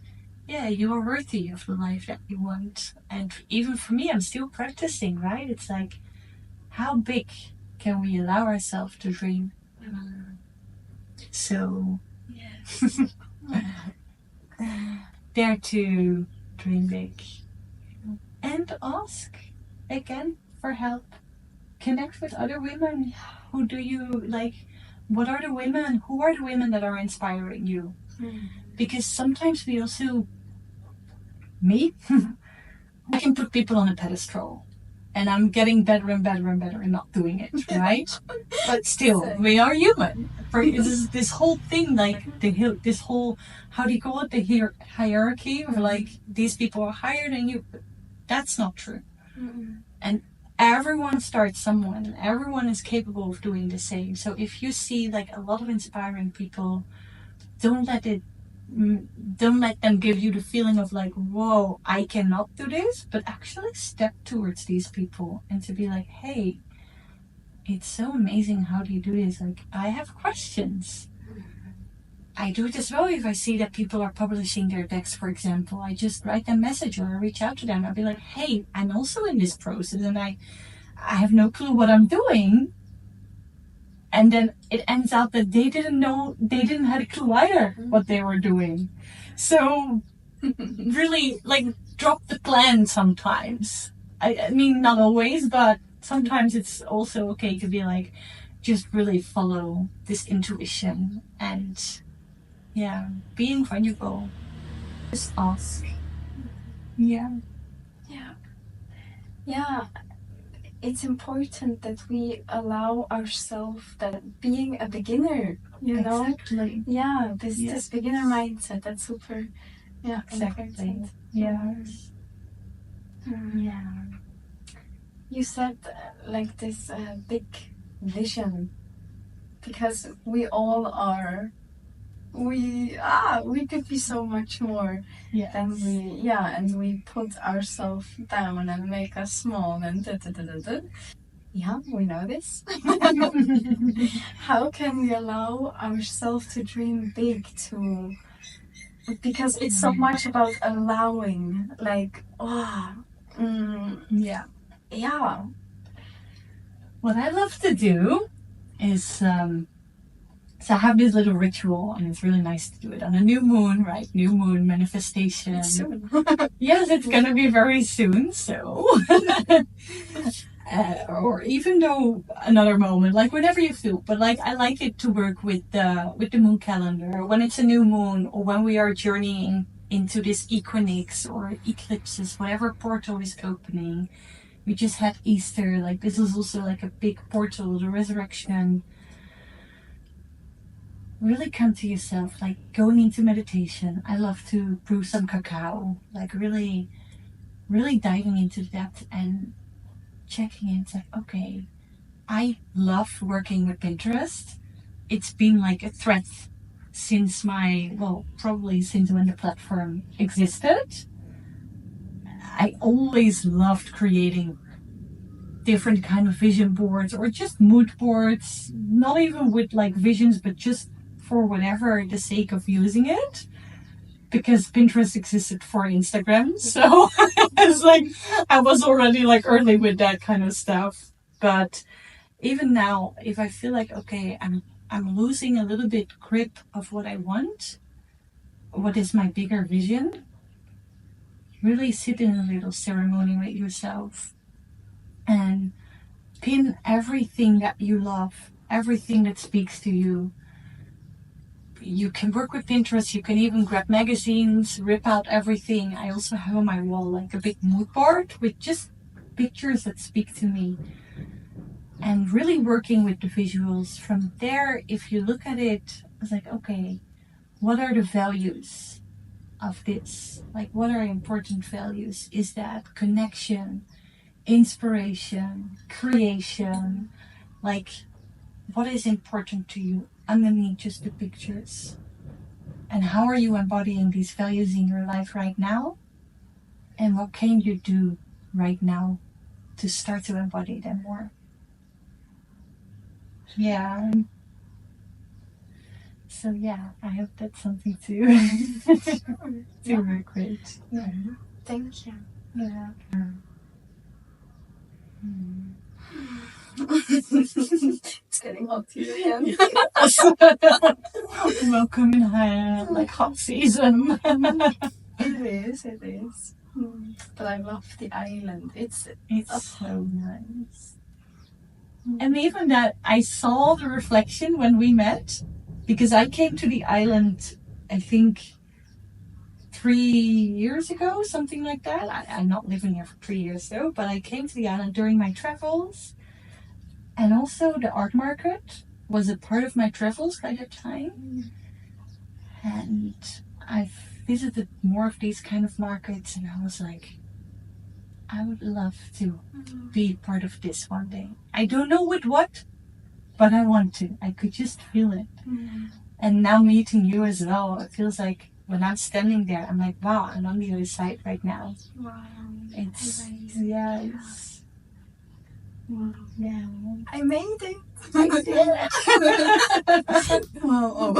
you are worthy of the life that you want. And even for me, I'm still practicing, right? It's like, how big can we allow ourselves to dream? So, dare to dream big. And ask, again, for help. Connect with other women. Who do you like? What are the women? Who are the women that are inspiring you? Because sometimes we also, I can put people on a pedestal, and I'm getting better and better and better and not doing it, right? But still, we are human. For this whole thing, like this whole, how do you call it? The hierarchy of like, these people are higher than you. That's not true. And everyone starts somewhere, and everyone is capable of doing the same. So if you see like a lot of inspiring people, don't let them give you the feeling of like, whoa, I cannot do this, but actually step towards these people and to be like, hey, it's so amazing, how do you do this? Like, I have questions. I do it as well. If I see that people are publishing their decks, for example, I just write them a message or I reach out to them. I'll be like, hey, I'm also in this process and I have no clue what I'm doing. And then it ends out that they didn't have a clue either what they were doing. So really, like, drop the plan sometimes. I mean, not always, but sometimes it's also okay to be like, just really follow this intuition and being vulnerable. Just ask. Yeah. It's important that we allow ourselves that being a beginner, you know? Exactly. Yeah, this beginner mindset, that's super, exactly. important. Yes. You said like this big vision, because we all are, we could be so much more than we, and we put ourselves down and make us small and we know this. How can we allow ourselves to dream big, because it's so much about allowing, like, what I love to do is so I have this little ritual, and it's really nice to do it on a new moon, right? New moon manifestation. Soon. Yes, it's gonna be very soon. So, or even though another moment, like whenever you feel. But like I like it to work with the moon calendar when it's a new moon, or when we are journeying into this equinox or eclipses, whatever portal is opening. We just had Easter. Like this is also like a big portal, the resurrection. Really come to yourself, like going into meditation. I love to brew some cacao, like really diving into that and checking in. It's like, okay, I love working with Pinterest. It's been like a thread since probably since when the platform existed. I always loved creating different kind of vision boards or just mood boards, not even with like visions, but just for whatever the sake of using it, because Pinterest existed for Instagram. So it's like I was already like early with that kind of stuff. But even now, if I feel like, okay, I'm losing a little bit grip of what I want, what is my bigger vision, really sit in a little ceremony with yourself and pin everything that you love, everything that speaks to you. You can work with Pinterest, you can even grab magazines, rip out everything. I also have on my wall like a big mood board with just pictures that speak to me. And really working with the visuals. From there, if you look at it, it's like, okay, what are the values of this? Like, what are important values? Is that connection, inspiration, creation? Like, what is important to you underneath just the pictures? And how are you embodying these values in your life right now? And what can you do right now to start to embody them more? Yeah. So yeah, I hope that's something to work with. Yeah. Thank you. Yeah. It's getting hot here again. Welcome in like hot season. It is. But I love the island. It's so nice. And even that, I saw the reflection when we met, because I came to the island, I think 3 years ago, something like that. I'm not living here for 3 years though, but I came to the island during my travels. And also the art market was a part of my travels by that time. And I've visited more of these kind of markets, and I was like, I would love to be part of this one day. I don't know with what, but I want to. I could just feel it. And now meeting you as well, it feels like when I'm standing there, I'm like, wow, I'm on the other side right now. Wow. It's, amazing. yeah, it's, Wow. yeah. I made it. I did it. Wow.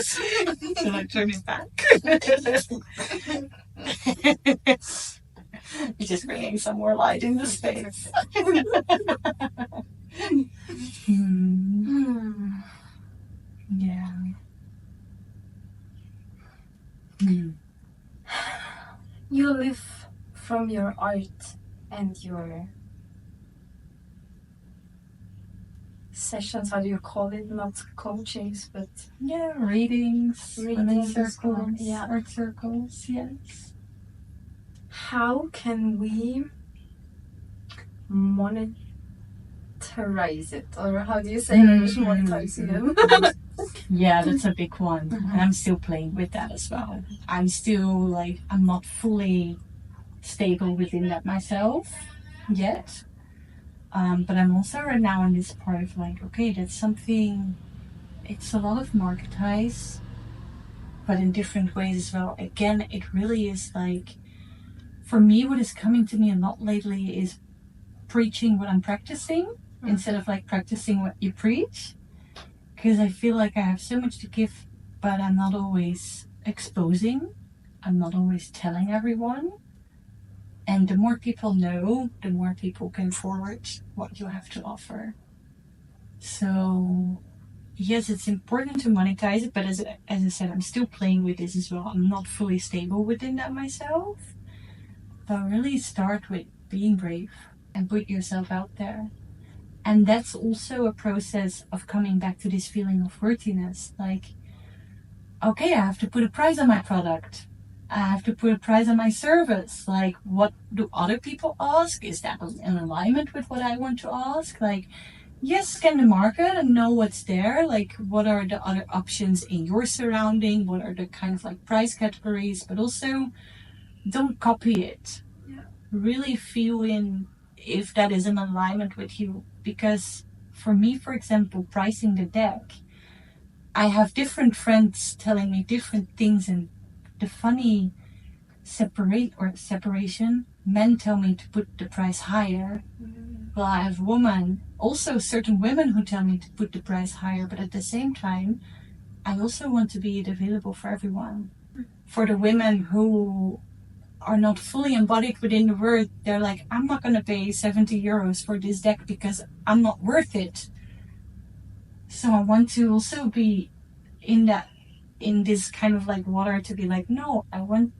Should I turn it back? You're just bringing some more light in the space. Yeah. You live from your art and your sessions, how do you call it? Not coachings, but yeah, readings, Readings, circles, yeah. art circles, yes. how can we monetize it? Or how do you say monetizing it? Yeah, that's a big one. And I'm still playing with that as well. I'm still like, I'm not fully stable within that myself yet. But I'm also right now in this part of like, okay, that's something, it's a lot of marketize, but in different ways as well. Again, it really is like, for me, what is coming to me a lot lately is preaching what I'm practicing instead of like practicing what you preach. Because I feel like I have so much to give, but I'm not always exposing. I'm not always telling everyone. And the more people know, the more people can forward what you have to offer. So yes, it's important to monetize it, but as I said, I'm still playing with this as well. I'm not fully stable within that myself. But really start with being brave and put yourself out there. And that's also a process of coming back to this feeling of worthiness. Like, okay, I have to put a price on my product. I have to put a price on my service. Like, what do other people ask? Is that in alignment with what I want to ask? Like, yes, scan the market and know what's there. Like, what are the other options in your surrounding? What are the kind of like price categories? But also, don't copy it. Yeah. Really feel in if that is in alignment with you. Because for me, for example, pricing the deck, I have different friends telling me different things, and the funny separation, men tell me to put the price higher. Well, I have certain women who tell me to put the price higher, but at the same time, I also want to be available for everyone. For the women who are not fully embodied within the word, they're like, I'm not going to pay 70 euros for this deck because I'm not worth it. So I want to also be in this kind of like water to be like, no, I want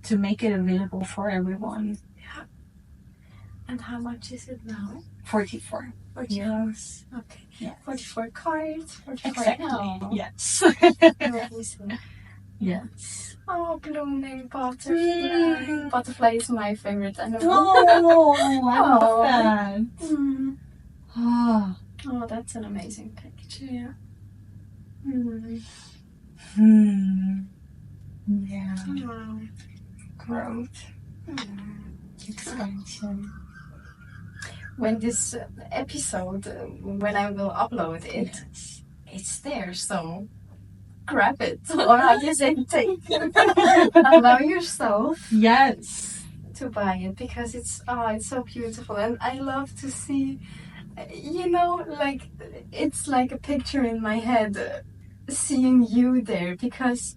to make it available for everyone. Yeah. And how much is it now? 44 euros. Okay. Yeah. 44 cards. 44 Exactly. now. Yes. Amazing. Yes. Oh, blooming butterfly. Butterfly is my favorite animal. Oh, I love that. Mm. Oh. Oh, that's an amazing picture. Yeah. Yeah. Wow. Growth. Expansion. When this episode, when I will upload it, Yes. it's there, so grab it. Or how do you say take it? Allow yourself to buy it, because it's so beautiful. And I love to see, like, it's like a picture in my head, seeing you there, because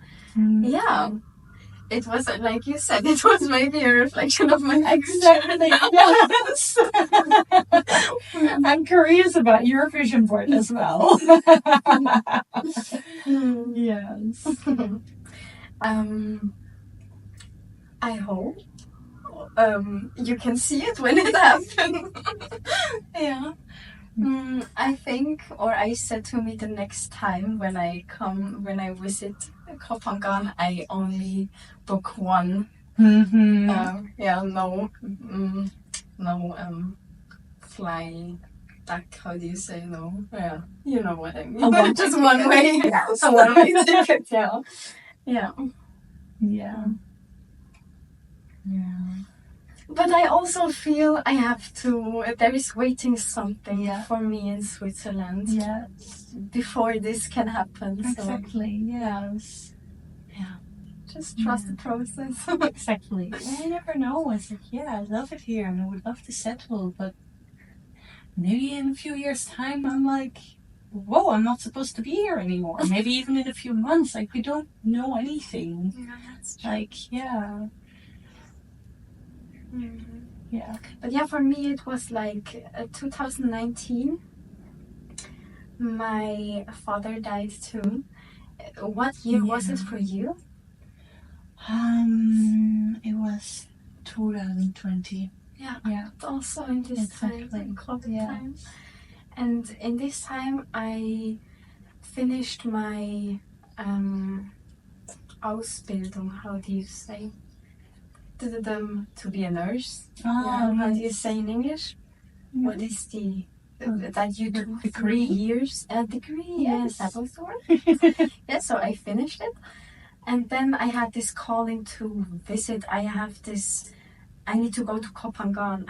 it was, like you said, it was maybe a reflection of my Exactly. Yes. I'm curious about your vision board as well. Yes. I hope you can see it when it happens. Yeah. I think, or I said to me, the next time when I visit Kopangan, I only book one. Fly back. How do you say no? Yeah, you know what I mean. Just one way. A one-way ticket. Yeah. Yeah. Yeah. Yeah. But I also feel I have to. There is waiting something for me in Switzerland. Yes. Before this can happen. Exactly. So. Yes. Yeah. Just trust the process. Exactly. I never know. It's like, I love it here and I would love to settle, but maybe in a few years' time I'm like, whoa, I'm not supposed to be here anymore. Maybe even in a few months, like, we don't know anything. Yeah, that's true. Like, yeah. Yeah. But yeah, for me it was like 2019. My father died too. What year was it for you? It was 2020. Yeah. Also in this time, COVID time. And in this time I finished my Ausbildung. How do you say? To be a nurse. How do you say in English? What is that you do degree? 3 years? A degree, yes. That was the word. Yeah, so I finished it. And then I had this calling to visit. I need to go to Kopangan.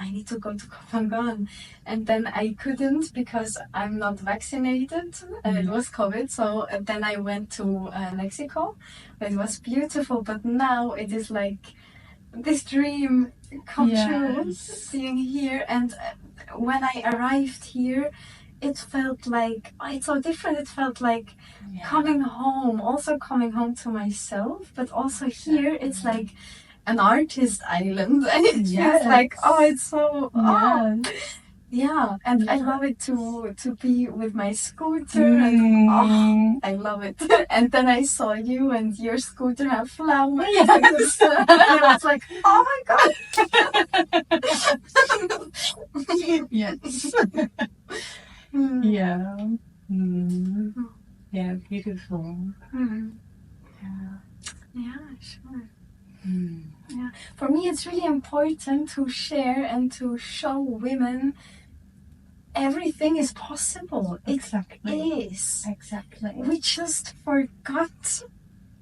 And then I couldn't because I'm not vaccinated. And it was COVID. So then I went to Mexico. It was beautiful. But now it is like this dream come true, seeing here. And when I arrived here, it felt like, it's so different. It felt like coming home, also coming home to myself, but also here it's like an artist island. And it feels like, it's so, Yeah, and I love it to be with my scooter. And, I love it. And then I saw you and your scooter have flowers. Yes. And I was like, oh my god. Yes. Mm. Yeah. Mm. Yeah, beautiful. Mm. Yeah. Yeah, sure. Mm. Yeah. For me, it's really important to share and to show women everything is possible. Exactly. It is. Exactly. We just forgot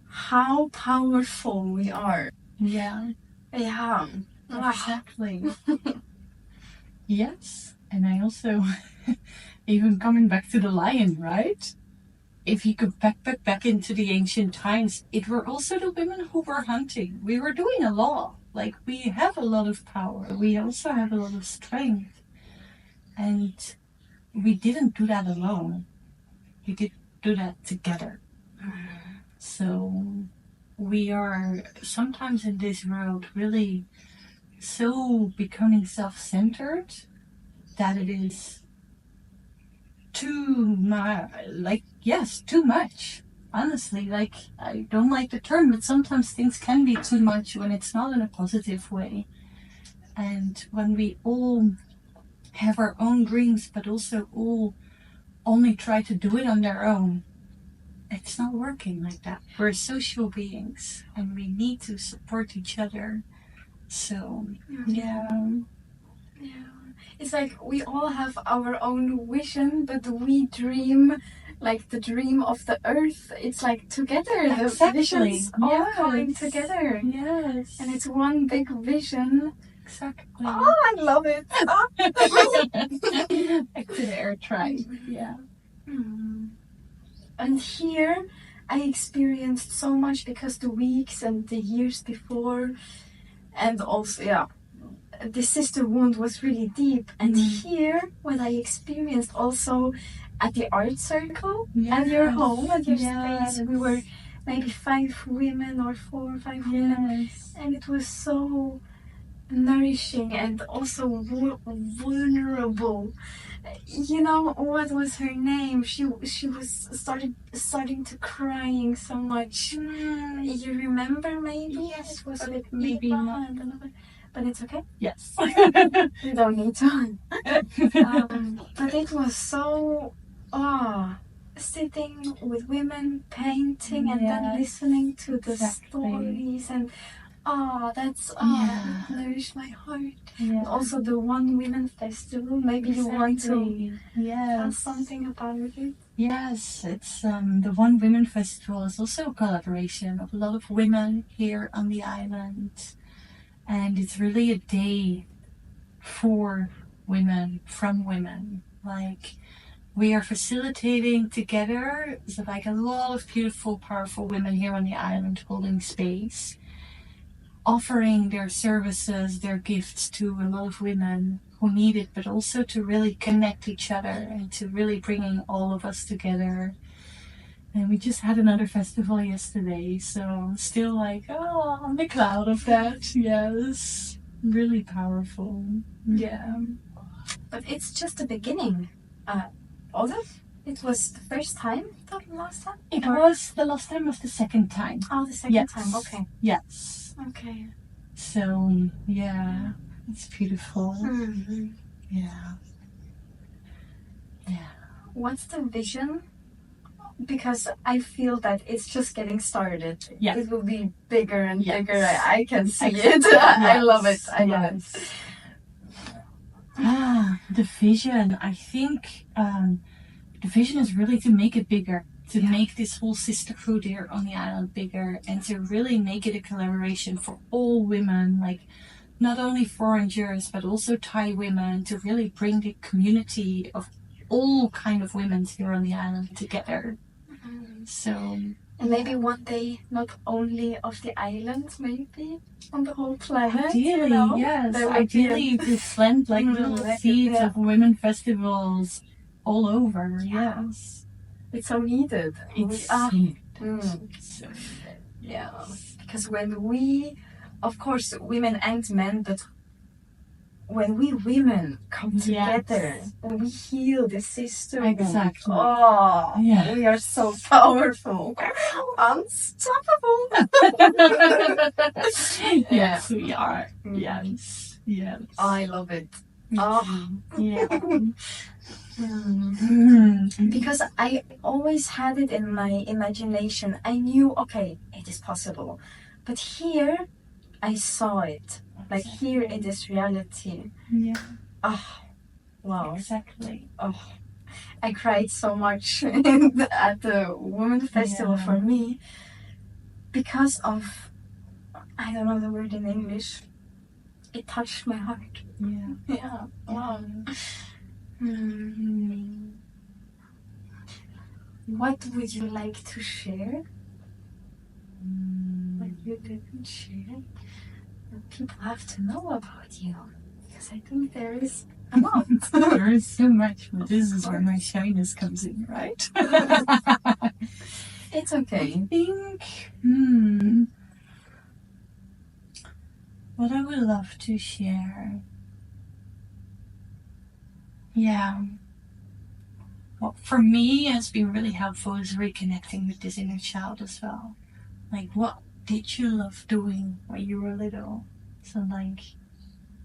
how powerful we are. Yeah. Yeah. Exactly. Yes. And I also, even coming back to the lion, right? If you could back into the ancient times, it were also the women who were hunting. We were doing a lot. Like, we have a lot of power. We also have a lot of strength. And we didn't do that alone. We did do that together. So we are sometimes in this world really so becoming self-centered that it is too much. Honestly, like, I don't like the term, but sometimes things can be too much when it's not in a positive way. And when we all have our own dreams, but also all only try to do it on their own, it's not working like that. We're social beings and we need to support each other. So, yeah. It's like we all have our own vision, but we dream like the dream of the earth. It's like together, Exactly. the visions all Yes. going together. Yes. And it's one big vision. Exactly. Oh, I love it. Back to the air tribe. Yeah. And here I experienced so much because the weeks and the years before, and also, the sister wound was really deep. And here, what I experienced also at the art circle, at your home, at your space, we were maybe 5 women or 4 or 5 women, and it was so nourishing and also vulnerable. You know, what was her name? She was starting to crying so much. You remember maybe? Yes, It was but with maybe Eva not. and another, but it's okay. Yes. We don't need to. But it was so sitting with women, painting, and then listening to the stories, and that's it nourished my heart. And also the One Women Festival. Maybe you want to tell something about it. Yes, it's the One Women Festival is also a collaboration of a lot of women here on the island, and it's really a day for women, from women. Like, we are facilitating together, so like a lot of beautiful, powerful women here on the island holding space, offering their services, their gifts to a lot of women who need it, but also to really connect each other and to really bringing all of us together. And we just had another festival yesterday, so I'm still like, on the cloud of that. Yes, really powerful. Yeah. But it's just the beginning. Although it was the first time, the last time? The last time was the second time. Oh, the second time, okay. Yes. Okay. So, yeah, it's beautiful. Mm-hmm. Yeah. Yeah. What's the vision? Because I feel that it's just getting started. Yeah. It will be bigger and bigger. I can see Exactly. it. I love it. I love it. The vision. I think the vision is really to make it bigger, to make this whole sisterhood here on the island bigger, and to really make it a collaboration for all women, like not only foreigners but also Thai women, to really bring the community of all kind of women here on the island together. So, and maybe one day not only of the island, maybe on the whole planet. Ideally, yes. Ideally, to plant like little seeds of women festivals all over. Yes, it's so needed. It's so needed. Because when we, of course, women and men, but when we women come together, Yes. when we heal the sister, Exactly. oh, Yeah. we are so powerful, unstoppable. Yes, we are. Yes. Yes. I love it. Yeah. Because I always had it in my imagination. I knew, okay, it is possible. But here, I saw it. Like here, it is reality. Yeah. Wow. Exactly. I cried so much at the Women's Festival for me because of, I don't know the word in English. It touched my heart. Yeah. Wow. What would you like to share? What you didn't share? That people have to know about you. Because I think there is a lot. There is so much, but this is where my shyness comes in, right? It's okay. I think, what I would love to share. Yeah. What for me has been really helpful is reconnecting with this inner child as well. Like, what did you love doing when you were little? So, like,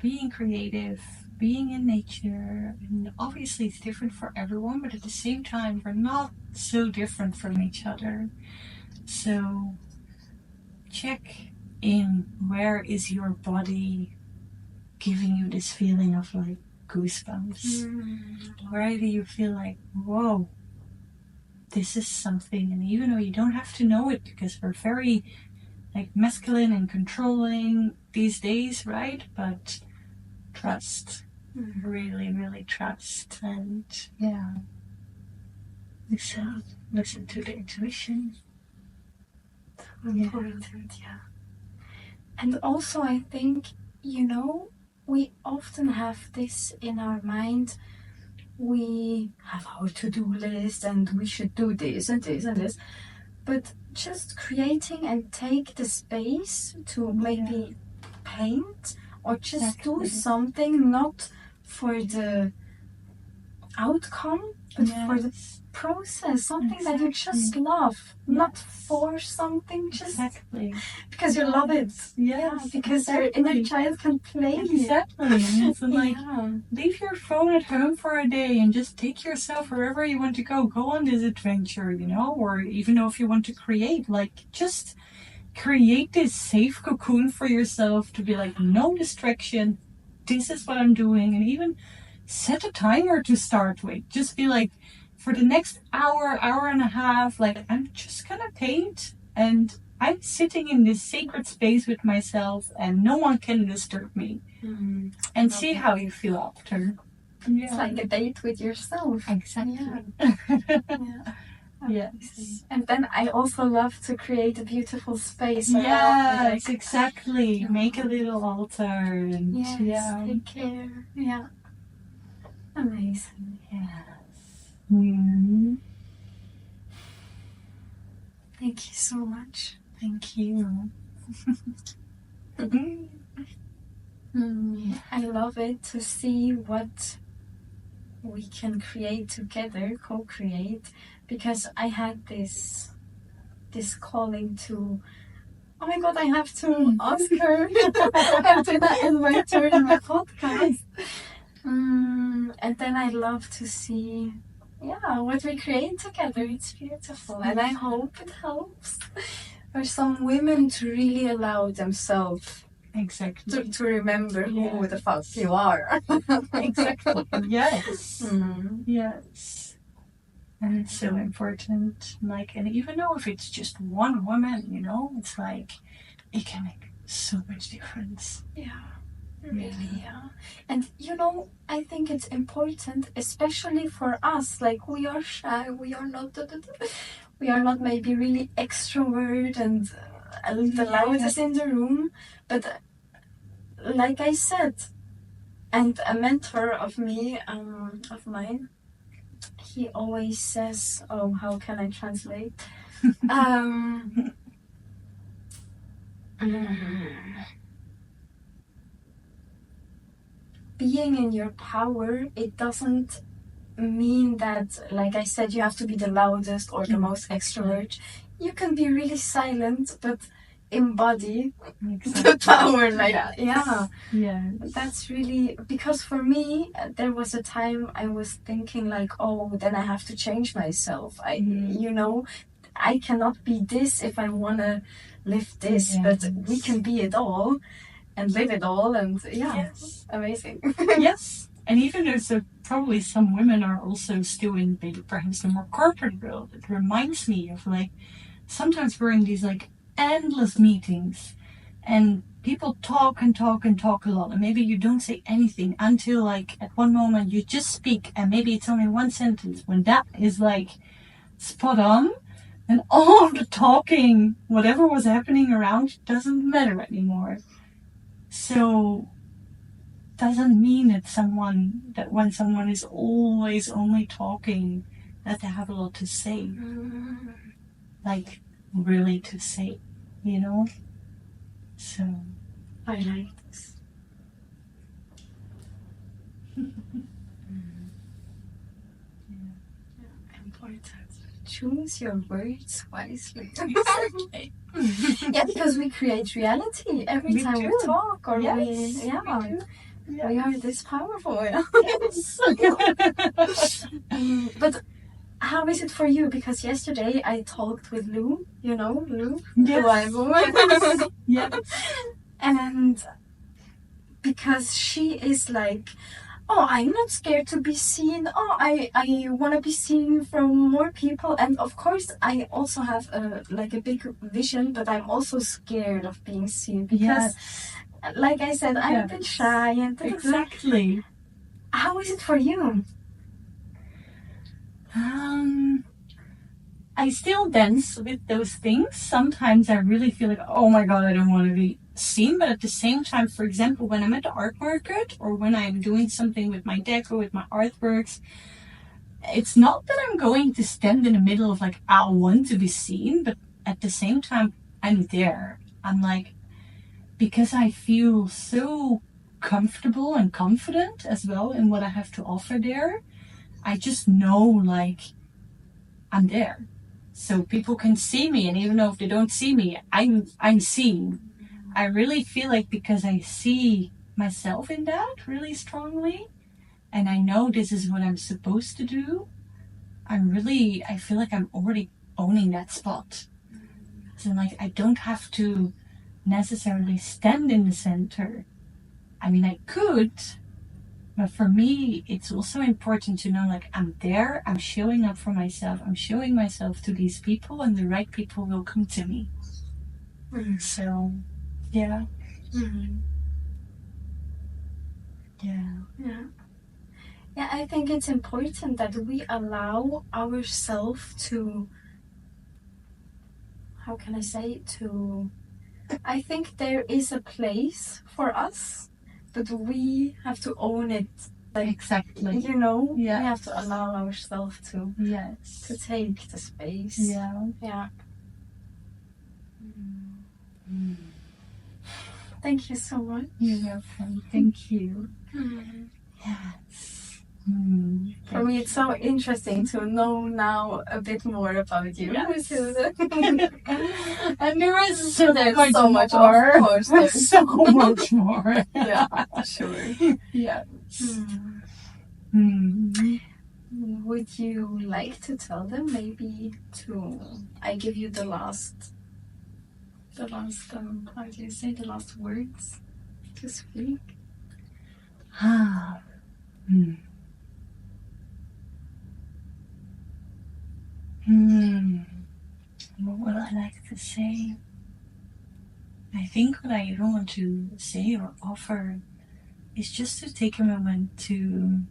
being creative, being in nature, and obviously it's different for everyone, but at the same time, we're not so different from each other. So, check in, where is your body giving you this feeling of like goosebumps? Where do you feel like, whoa, this is something? And even though you don't have to know it, because we're very like masculine and controlling these days, right? But trust, really, really trust, and listen to the intuition. Important, And also, I think, we often have this in our mind. We have our to-do list and we should do this and this and this. But just creating and take the space to maybe paint or just do something, not for the outcome, but for the process, something that you just love, not for something, just because you love it. Because your inner child can play. Exactly. And so like, leave your phone at home for a day and just take yourself wherever you want to go. Go on this adventure, or even though if you want to create, like, just create this safe cocoon for yourself to be like, no distraction, this is what I'm doing. And even set a timer to start with. Just be like, for the next hour and a half, like, I'm just gonna paint and I'm sitting in this sacred space with myself and no one can disturb me. And see how you feel after. It's like a date with yourself. Exactly. Yes. And then I also love to create a beautiful space. Yes, exactly. Make a little altar and take care. Amazing. Yes. Thank you so much. Thank you. I love it to see what we can create together, co-create, because I had this calling to, oh my god, I have to ask her. I have to invite her in my podcast. And then I love to see what we create together. It's beautiful, and I hope it helps for some women to really allow themselves to remember who the fuck you are. Exactly. Yes. Yes. And it's so important. Like, and even though if it's just one woman, it's like, it can make so much difference. Really. And I think it's important, especially for us. Like, we are shy. We are not maybe really extrovert and the loudest in the room. But like I said, and a mentor of mine, he always says, oh, how can I translate? being in your power, it doesn't mean that, like I said, you have to be the loudest or the most extrovert. You can be really silent, but embody the power. Like, yeah. That's really, because for me, there was a time I was thinking like, oh, then I have to change myself. I cannot be this if I want to live this, but we can be it all and live it all, and amazing. Yes. And even though probably some women are also still in maybe perhaps the more corporate world, it reminds me of like sometimes we're in these like endless meetings and people talk and talk and talk a lot, and maybe you don't say anything until like at one moment you just speak and maybe it's only one sentence. When that is like spot on, and all of the talking, whatever was happening around, doesn't matter anymore. So doesn't mean that when someone is always only talking, that they have a lot to say. Like really to say, So I like this. Important. Choose your words wisely. Exactly. Because we create reality every time we talk, or we are this powerful. Yes. But how is it for you? Because yesterday I talked with Lou, Lou, yes. Yes. And because she is like, oh, I'm not scared to be seen. Oh, I want to be seen from more people. And of course, I also have a big vision, but I'm also scared of being seen because, like I said, I'm a bit shy. Exactly. How is it for you? I still dance with those things. Sometimes I really feel like, oh my God, I don't want to be seen. But at the same time, for example, when I'm at the art market or when I'm doing something with my deck or with my artworks, it's not that I'm going to stand in the middle of like, I want to be seen, but at the same time, I'm there. I'm like, because I feel so comfortable and confident as well in what I have to offer there. I just know like I'm there. So people can see me, and even though if they don't see me, I'm seen. I really feel like because I see myself in that really strongly, and I know this is what I'm supposed to do, I feel like I'm already owning that spot. So like I don't have to necessarily stand in the center. I mean, I could, but for me, it's also important to know like I'm there, I'm showing up for myself, I'm showing myself to these people, and the right people will come to me. So, yeah. Yeah, I think it's important that we allow ourselves to, how can I say, I think there is a place for us, but we have to own it. Like, exactly. We have to allow ourselves to take the space. Yeah. Thank you so much. You're welcome. Thank you. Yes. For me, it's so interesting to know now a bit more about you. Yes. And there is so much more. Of course, there's so much more. Yeah, sure. Yes. Would you like to tell them maybe I give you the last how do you say, the last words to speak? What would I like to say? I think what I even want to say or offer is just to take a moment to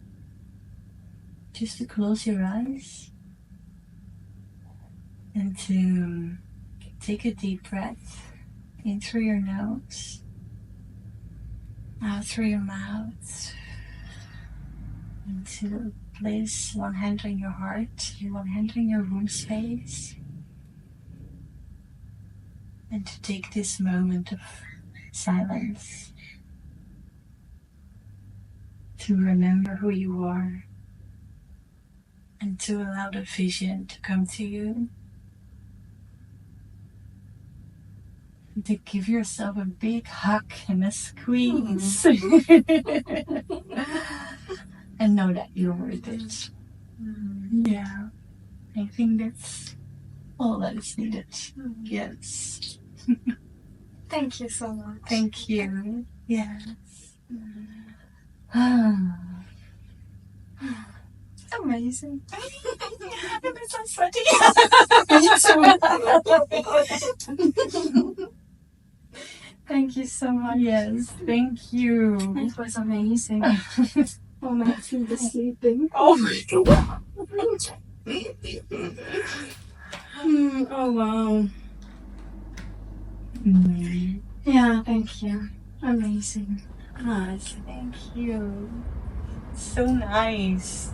close your eyes and to take a deep breath in through your nose, out through your mouth, and to place one hand on your heart and one hand on your womb space, and to take this moment of silence to remember who you are and to allow the vision to come to you. And to give yourself a big hug and a squeeze. And know that you're worth it. Yeah. I think that's all that is needed. Yes. Thank you so much. Thank you. Yes. Amazing. I'm so sweaty. Thank you so much. Yes, thank you. It was amazing. Oh, my feet is sleeping. Oh my god. Oh, wow. Yeah, thank you. Amazing. Thank you. So nice.